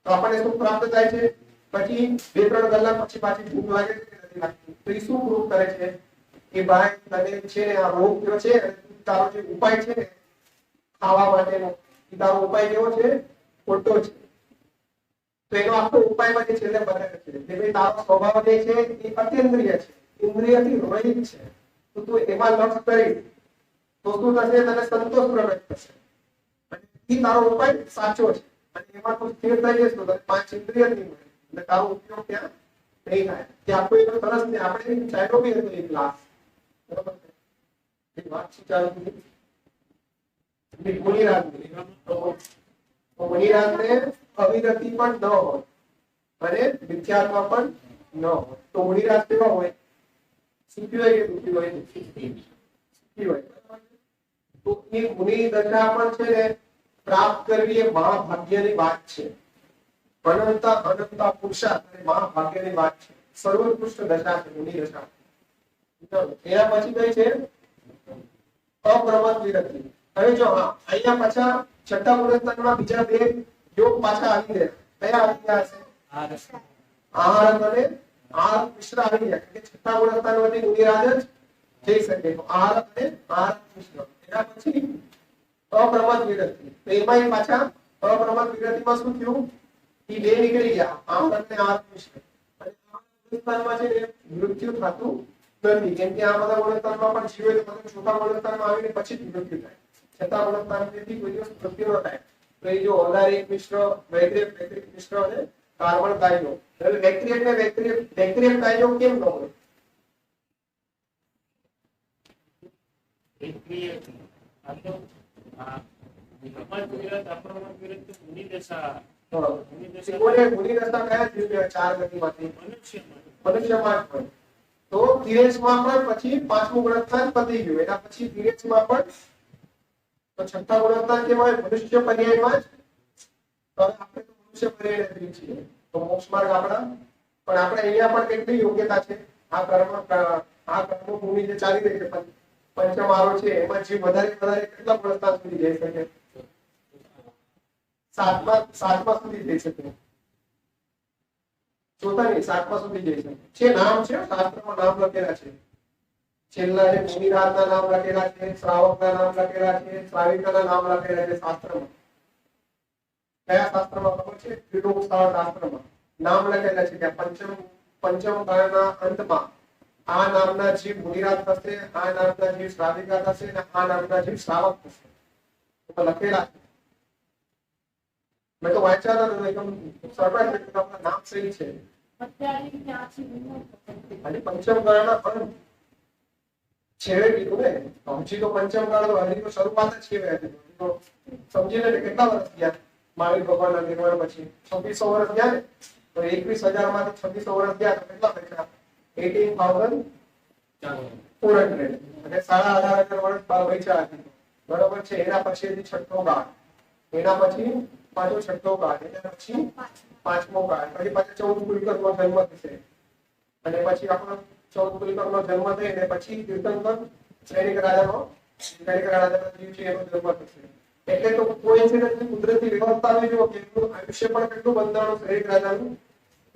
તો આપણને શું પ્રાપ્ત થાય છે પછી 2-3 કલાક પછી પાછી ભૂખ લાગે છે કે નથી લાગતી તો એ શું પ્રૂવ કરે છે કે ભાઈ તને છે ને આ રોગ થયો છે તારો જે ઉપાય છે ને ખાવા માટેનો એ તારો ઉપાય કેવો છે ખોટો છે તો એનો આખો ઉપાયમાં જે છેલ્લે બતાવે છે કે ભાઈ તારો સ્વભાવ જે છે એ અતિન્દ્રિય છે ઇન્દ્રિયથી રહિત છે તો તું એમાં લક્ષ કરી તો શું થશે તને સંતોષ પ્રગટ થશે અને એ તારો ઉપાય સાચો છે અને એમાં તું સ્થિર થઈ જઈશ તો તને પાંચ ઇન્દ્રિય નહીં મળે એટલે તારો ઉપયોગ ત્યાં નહીં થાય ત્યાં કોઈ સરસ ને આપણે ચાલ્યો બી હતો એ ક્લાસ બરાબર છે એ વાત શું ચાલુ હતી મુનિરાજની તો મુનિરાજને અવિરતિ પણ ન હોય અને મિથ્યાત્મા પણ ન હોય તો મુનિરાજ કેવા હોય સુખી હોય કે દુઃખી હોય સુખી હોય તો એ મુનિ દશા પણ છે ને પ્રાપ્ત કરવી એ મહાભાગ્યની વાત છે અનંતા પુરુષાર્થ અને મહાભાગ્યની વાત છે સર્વોત્કૃષ્ટ દશા છે મુનિ દશા એના પછી કઈ છે અપ્રમત્ત વિરતિ હવે જો અહીંયા પાછા છઠ્ઠા પુરસ્કારમાં બીજા બે યોગ પાછા આવી ગયા કયા આવી ગયા છે આહાર અને આહાર મિશ્ર આવી ગયા કે છઠ્ઠા પુરસ્કારમાંથી મુનિરાજ જ જઈ શકે તો આહાર અને આહાર મિશ્ર એના પછી અપ્રમત્ત વિરતિ તો એમાં પાછા અપ્રમત્ત વિરતિમાં શું થયું એ બે નીકળી ગયા આહાર અને આહાર મિશ્ર અને પુરસ્કારમાં છે મૃત્યુ થતું નથી કેમ કે આ બધા ગુણસ્થાનમાં પણ જીવે તો પછી ચોથા ગુણસ્થાનમાં આવીને પછી જ મૃત્યુ થાય છતાં ગુણસ્થાનથી કોઈ દિવસ મૃત્યુ ન થાય તો એ જો ઓદારિક મિશ્ર વૈક્રિક મિશ્ર અને કાર્બન કાયદો એટલે વેક્રિએટ ને વેક્રિએટ કાયદો કેમ ન હોય વેક્રિએટ આતો અપ્રમત્ત વિરત અપ્રમત્ત વિરત તો મુનિ દશા મુનિ દશા કયા જીવ ચાર ગતિમાંથી મનુષ્યમાં જ હોય તો ધીરેજમાં પણ પછી પાંચમું ગુણસ્થાન પતી ગયું એના પછી ધીરેજમાં પણ તો છઠ્ઠા ગુણસ્થાન કેવાય મનુષ્ય પર્યાયમાં જ તો આપણે તો મનુષ્ય પર્યાય છીએ તો મોક્ષ માર્ગ આપણા પણ આપણે અહીંયા પણ કેટલી યોગ્યતા છે આ કર્મ ભૂમિ જે ચાલી રહી છે પંચમ આરો છે એમાં જીવ વધારે કેટલા ગુણસ્થાન સુધી જઈ શકે સાતમા સુધી જઈ શકે ચોથાની સાતમા સુધી જઈ શકે છે નામ છે શાસ્ત્રમાં નામ લખેલા છે છેલ્લા જે મુનિરાજના નામ લખેલા છે શ્રાવકના નામ લખેલા છે શ્રાવિકાના નામ લખેલા છે શાસ્ત્રમાં કયા શાસ્ત્રમાં ખબર છે ત્રિલોક શાસ્ત્રમાં નામ લખેલા છે કે પંચમ ગાળાના અંતમાં આ નામના જીવ મુનિરાજ થશે, આ નામના જીવ શ્રાવિકા થશે અને આ નામના જીવ શ્રાવક થશે. તો લખેલા છે. મેં તો વાંચ્યા હતા એકદમ સરળ રીતે આપણા નામ સહી છે. અને પંચમ ગાળાના અંત છેડે કીધું ને, હજી તો પંચમ ગાળો હજી તો શરૂઆત જ કહેવાય હતી. તો સમજી લે કેટલા વર્ષ ગયા મહાવીર ભગવાનના નિર્વાણ પછી? 2600 વર્ષ ગયા ને. તો 21,000 માંથી 2600 વર્ષ ગયા તો કેટલા બચ્યા? 18,400 અને 18,500 વર્ષ બચ્યા હતી. બરોબર છે. એના પછી છઠ્ઠો ગાળ, એના પછી પાછો છઠ્ઠો ગાળ, એના પછી પાંચમો ગાળ, પછી પાછા 14 કુલકર્ણનો જન્મ થશે અને પછી આપણો 14 કુલકર્ણનો જન્મ થાય અને પછી તીર્થંકર શ્રેણિક રાજાનો જીવ છે એનો જન્મ થશે. એટલે તો કોઇન્સિડન્ટલી કુદરતી વ્યવસ્થા જો કે આયુષ્ય પણ કેટલું બંધાણું શ્રેણિક રાજાનું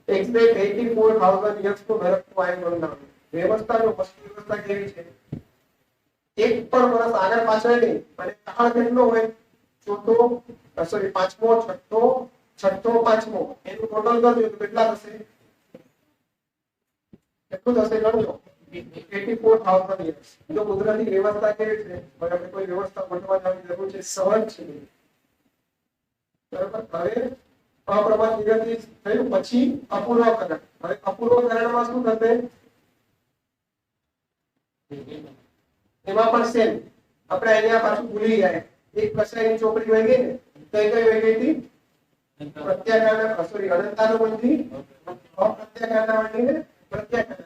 એક્ઝેક્ટ 84,000 years to નરક to આયુ બંધાણું. વ્યવસ્થાનો વસ્તુ વ્યવસ્થા કેવી છે? એક પણ વર્ષ આગળ પાછળ નહીં. અને કાળ કેટલો હોય? ચોથો સોરી પાંચમો, છઠ્ઠો પાંચમો એનું ટોટલ કરજો તો કેટલા થશે? કેટલું થશે ગણજો? 84,000 years. જો કુદરતી વ્યવસ્થા કેવી છે? હવે આપણે કોઈ વ્યવસ્થા ગોઠવવા જવાની જરૂર છે? સહજ છે. બરાબર. હવે અપ્રમાણ નિગતિ થયું પછી અપૂર્વકરણ. હવે અપૂર્વકરણમાં શું થશે? એમાં પણ સેમ આપણે અહીંયા પાછું ભૂલી જાય. એક કસાઈની ચોપડી વહી ગઈ ને તો એ કઈ વહી ગઈ હતી? પ્રત્યાઘાત સોરી અનંતાનુબંધી અપ્રત્યાઘાતના ને પ્રત્યાઘાત.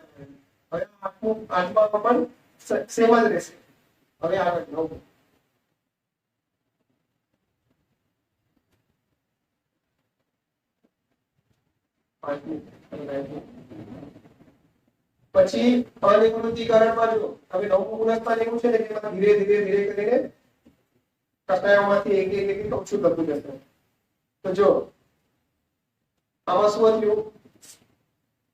હવે આખું આત્મામાં પણ સેમ જ રહેશે. હવે આગળ નવું પછી અનિવૃત્તિકરણમાં જો હવે નવું પુનઃસ્થાન એવું છે ને કે ધીરે ધીરે કરીને કટાયોમાંથી એક ઓછું થતું જશે. તો જો આમાં શું થયું?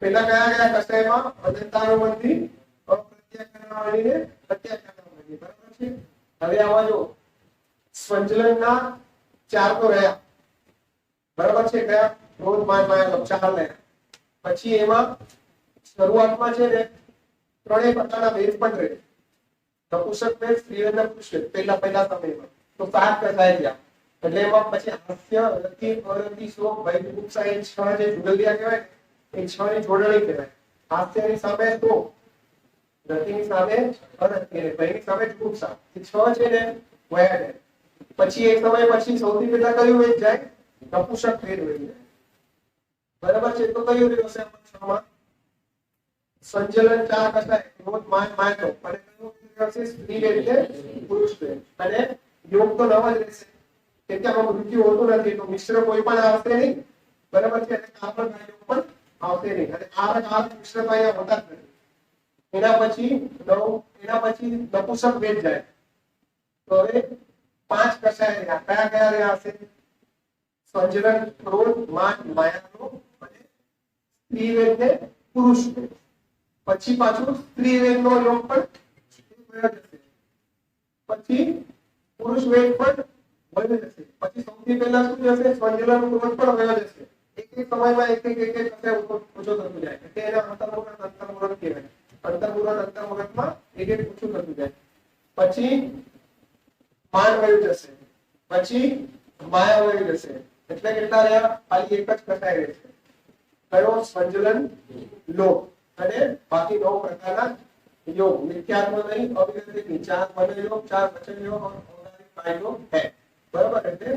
પેલા કયા કટાયમાં અનંતાનુબંધી અપ્રત્યાઘાતવાળીને પ્રત્યાઘાતવાળી. બરાબર છે. હવે આમાં જો સ્વંજલનના 4 તો રહ્યા. બરાબર છે. કયા? ક્રોધ માન માયા 4 રહ્યા. પછી એમાં શરૂઆતમાં છે ને ત્રણેય પ્રકારના ભેદ પણ રહે. નપુંસક ભેદ, સ્ત્રી અને પુરુષ ભેદ પહેલા સમયમાં તો 7 કસાય ગયા. એટલે એમાં પછી હાસ્ય, રતિ, અરતિ, શોક, ભય, જુગુપ્સા એ 6 જે જુગલિયા કહેવાય એ 6 ની જોડણી કહેવાય. હાસ્યની સામે શોક, રતિની સામે અરતિ અને ભયની સામે જુગુપ્સા. એ 6 છે ને વયા જાય. પછી એક સમય પછી સૌથી પહેલા કયું વેદ જાય? નપુંસક ભેદ વહી જાય. બરાબર છે. તો કયું રહ્યું હશે આમાં? સંજલન 4 કસાય, ક્રોધ માન માયા અને કયું સ્ત્રી વેદ એટલે પુરુષ વેદ. અને યોગ તો નવ જ રહેશે કેમ કે આમાં મૃત્યુ હોતું નથી. તો મિશ્ર કોઈ પણ આવશે નહીં. બરાબર છે. અને કાર્બન યોગ પણ આવશે નહીં. અને આ મિશ્ર અહીંયા હોતા જ નથી. એના પછી નપુંસક વેદ જાય. તો હવે 5 કસાય રહ્યા. કયા રહ્યા હશે? સંજલન, ક્રોધ, માન, માયાનો અને સ્ત્રી વેદ ને પુરુષ વેદ. પછી પાછું સ્ત્રી વેદનો યોગ પણ જશે. પછી પુરુષ વેદ પણ વહી જશે. પછી સૌથી પહેલા શું જશે? સ્વંજલન, ક્રોધ પણ વહી જશે. એક સમયમાં એક કસાય ઓછો થતું જાય. એટલે એને અંતર્મુહૂર્ત કહેવાય. અંતર્મુહૂર્તમાં એક ઓછું થતું જાય. પછી માન વહી જશે. પછી માયા વહી જશે. એટલે કેટલા રહ્યા? ખાલી એક જ કસાય રહેશે. કયો? સંજલન, લોભ અને બાકી 9 પ્રકારના યોગ. મિથ્યાત્વ નહીં, અવિરતિ નહીં. 4 मन योग, 4 वचन योग और औदारिक काय योग है. बराबर. એટલે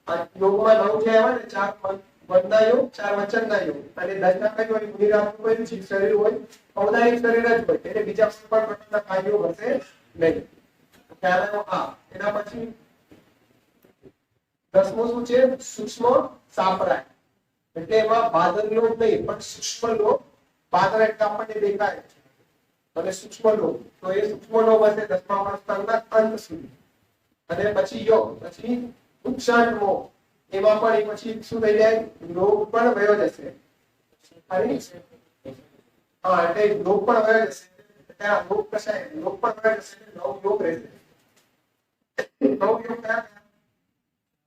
આ યોગમાં 9 જે આવે ને 4 મનના યોગ, 4 વચનના યોગ અને દશના કઈ હોય? મુનિરાજનું કોઈ જીવ શરીર હોય, ઔદારિક શરીર જ હોય. એટલે બીજા કોઈ પણ પ્રકારના કાર્યો હશે નહીં. ખ્યાલ આવ્યો? આ એના પછી 10મો શું છે? સૂક્ષ્મ સાપરાય. એટલે એમાં બાદલ લોક નહીં પણ સૂક્ષ્મ લોક. બાદલ એટલે આપણને દેખાય છે અને સૂક્ષ્મ લોક. તો એ સૂક્ષ્મ લોક હશે 10મા અવસ્થાના અંત સુધી. અને પછી યોગ, પછી ઉક્ષાટમો. એમાં પણ એ પછી શું થઈ જાય? લોક પણ વયો જશે. હા, એટલે લોક પણ વયો જશે. ત્યાં લોક કસાય, લોક પણ વયો જશે. 9 યોગ રહેશે. 9 યોગ કયા?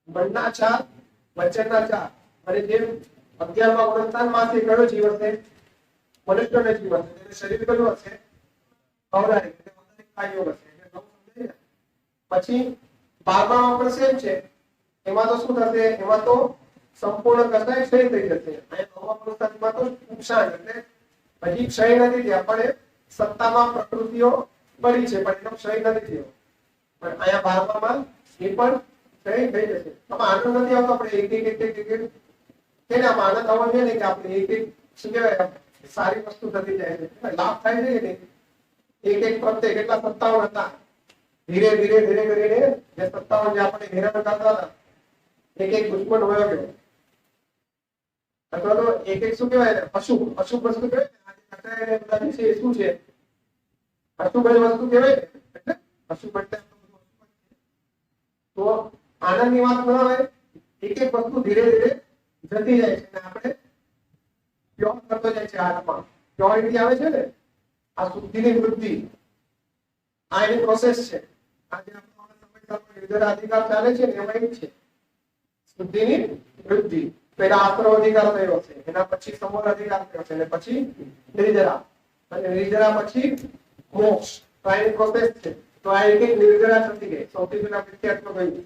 મનના 4, વચનના 4 અને જે 11મા ગુણસ્થાનમાંથી કયો જીવ હશે? મનુષ્યનો જીવ હશે. એટલે શરીર કયું હશે? ઔદારિક. એટલે ઔદારિક કાર્યો હશે. એટલે નવ સમજાય ને? પછી 12મા પણ સેમ છે. એમાં તો શું થશે? એમાં તો સંપૂર્ણ કસાય ક્ષય થઈ જશે. અહીંયા 9મા ગુણસ્થાનમાં તો ઉપશાન એટલે હજી ક્ષય નથી થયા, પણ એ સત્તામાં પ્રકૃતિઓ પડી છે, પણ એનો ક્ષય નથી થયો. પણ અહીંયા 12માં એ પણ ક્ષય થઈ જશે. આમાં આનંદ નથી આવતો. આપણે એક કે આમાં આનંદ આવવો જોઈએ ને કે આપણે એક શું કહેવાય સારી વસ્તુ થતી જાય છે, લાભ થાય છે કે એક પ્રત્યે કેટલા 57 હતા. ધીરે ધીરે ધીરે કરીને જે 57 જે આપણે હેરાન કરતા હતા, એક દુશ્મન હોયો ગયો. અથવા તો એક શું કહેવાય અશુભ વસ્તુ કહેવાય. શું છે? અશુભ વસ્તુ કહેવાય. એટલે અશુભ એટલે તો આનંદની વાત ન હોય. એક વસ્તુ ધીરે ધીરે જતી જાય છે અને આપણે પ્યોર કરતો જાય છે. આત્મા પ્યોરિટી આવે છે ને, આ શુદ્ધિની વૃદ્ધિ, આ એની પ્રોસેસ છે. આજે આપણો અધિકાર ચાલે છે ને એમાં એ છે શુદ્ધિની વૃદ્ધિ. પહેલા આશ્રવ અધિકાર થયો છે, એના પછી સમોર અધિકાર થયો છે, અને પછી નિર્જરા, અને નિર્જરા પછી મોક્ષ. તો આ એની પ્રોસેસ છે. તો આ એક નિર્જરા થતી ગઈ. સૌથી પહેલા વિદ્યાત્મક ગયું,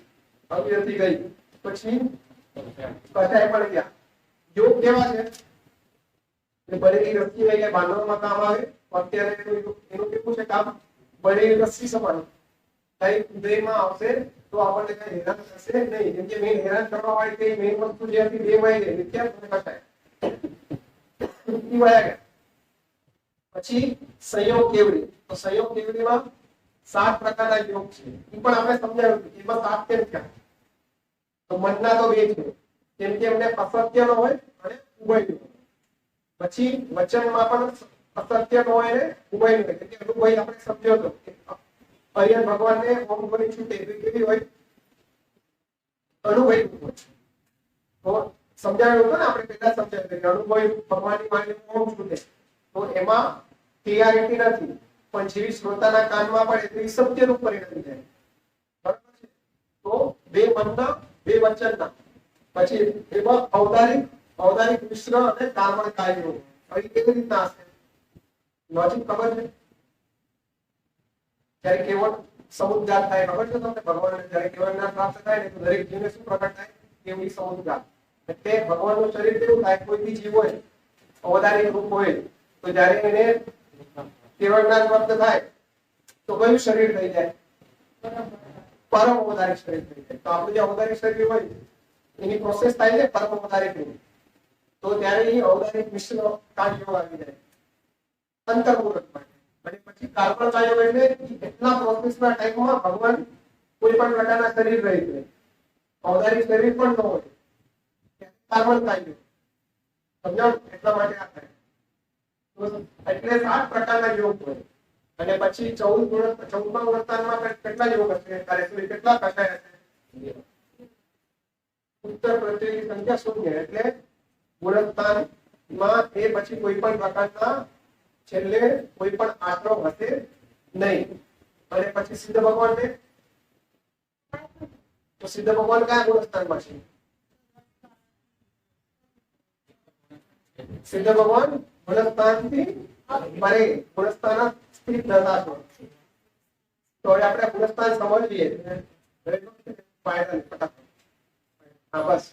અભિયતિ ગઈ, પછી કસાય પણ ગયા. યોગ કેવા છે? બળેલી રસ્સી હોય કે બાંધવામાં કામ આવે. અત્યારે એનું કેવું છે કામ? બળેલી રસ્સી સમાન કઈ ઉદયમાં આવશે તો આપણને કઈ હેરાન થશે નહીં. જેમ કે મેન હેરાન કરવા વાળી કઈ મેન વસ્તુ જે હતી બે વાય ગઈ, વિદ્યાર્થી કસાય વયા ગયા. પછી સંયોગ કેવડી. તો સંયોગ કેવડીમાં 7 પ્રકારના યોગ છે. એ પણ આપણે સમજાવ્યું એમાં 7 કેમ થયા. તો મનના તો 2 છે, કેમ કે એમને અસત્ય નો હોય અને ઉભય નો. પછી વચનમાં પણ અસત્ય નો હોય ને ઉભય નો હોય. એટલે અનુભય આપણે સમજ્યો હતો હરિહર ભગવાનને ઓમ ધ્વનિ છૂટે કેવી હોય? અનુભય હોય. તો સમજાવ્યું હતું ને આપણે પહેલા સમજાવ્યું અનુભય ભગવાનની વાણી ઓમ છૂટે. તો એમાં ક્લિયરિટી નથી, પણ જેવી શ્રોતાના કાનમાં પડે તો એ સત્યનું પરિણમી જાય. બરાબર છે? તો 2 મનના 2 વચનના. પછી એમાં ઔદારિક મિશ્ર અને કાર્બન કાર્યો. હવે કેવી રીતના હશે? લોજિક ખબર છે? જ્યારે કેવળ સમુદ્ગાર થાય ખબર છે તમને? ભગવાનને જ્યારે કેવળ જ્ઞાન પ્રાપ્ત થાય ને તો દરેક જીવને શું પ્રકટ થાય? કેવળી સમુદ્ગાર. એટલે ભગવાનનું શરીર કેવું થાય? કોઈ બી જીવ હોય ઔદારિક રૂપ હોય તો જ્યારે એને કેવળ જ્ઞાન પ્રાપ્ત થાય તો કયું શરીર થઈ જાય? પરમ ઔદારિક શરીર થઈ જાય. તો આપણું જે ઔદારિક શરીર હોય એની પ્રોસેસ થાય છે પરમ ઔદારિક ની. તો ત્યારે એ ઔદારિક મિશ્ર કાર્યો આવી જાય અંતર્મુહૂર્ત માટે. અને પછી કાર્બન કાર્યો એટલે એટલા પ્રોસેસના ટાઈમમાં ભગવાન કોઈ પણ પ્રકારના શરીર રહી છે, ઔદારિક શરીર પણ ન હોય, કાર્બન કાર્યો સમજાવ. એટલા માટે આ થાય. એટલે 7 પ્રકારના યોગ હોય. અને પછી 14મા ગુણસ્થાનમાં કેટલા યોગ હશે? કેટલા કસાય હશે? ઉત્તર પ્રત્યેની સંખ્યા 0. એટલે ગુણસ્થાનમાં એ પછી કોઈ પણ પ્રકારના છેલ્લે કોઈ પણ આશ્રમ હશે નહીં. અને પછી સિદ્ધ ભગવાન ને, તો સિદ્ધ ભગવાન કયા ગુણસ્થાનમાં છે? સિદ્ધ ભગવાન ગુણસ્થાનથી પરે, ગુણસ્થાન સ્થિત થતા છો. તો હવે આપણે ગુણસ્થાન સમજીએ. ફટાફટ. હા બસ.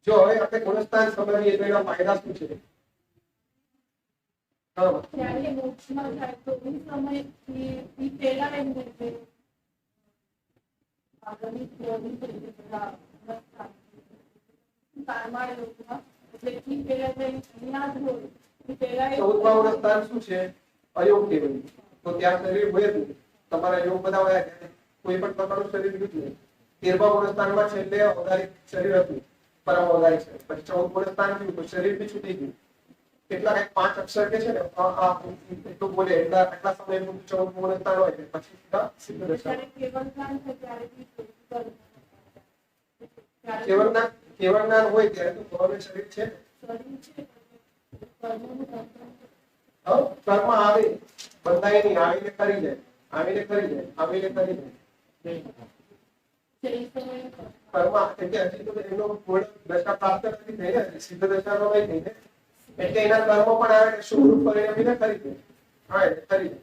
જો હવે આપણે ગુણસ્થાન સમજીએ તો એના ફાયદા શું છે? ત્યારે મોક્ષમાં જાય તો એ સમય એ પહેલા એમ કે આગળની પ્રોબ્લેમ થઈ ગઈ કારમાળ લોકમાં. એટલે એ પહેલા અહીંયા જ હોય એ પહેલા 14મા ગુણસ્થાન શું છે? અયોગ કહેવાય. તો ત્યાં શરીર હોય જ નહીં. તમારા યોગ બધા હોય કોઈ પણ પ્રકારનું શરીર નથી. 13મા ગુણસ્થાનમાં છેલ્લે ઔદારિક શરીર હતું, પરમ ઔદારિક શરીર. પછી 14 ગુણસ્થાન થયું તો શરીર બી છૂટી ગયું. કેટલા 5 અક્ષર કે છે ને એટલું બોલે એટલા સમય 14 ગુણસ્થાન હોય પછી સીધા સિદ્ધ દશા. કેવળ જ્ઞાન હોય ત્યારે તો ભગવાનનું શરીર છે. કર્મ આવે બંધાય નહીં, આવીને કરી જાય, આવીને કરી જાય, આવીને કરી જાય. તે સમયે કર્મ એટલે હજી તો એનો પૂર્ણ દશા પ્રાપ્ત નથી થઈ ને, સિદ્ધ દશાનો નહીં થઈ ને, એટલે એના કર્મ પણ આવે ને શુભ પરિણમીને કરી દે. હા એટલે કરી દે.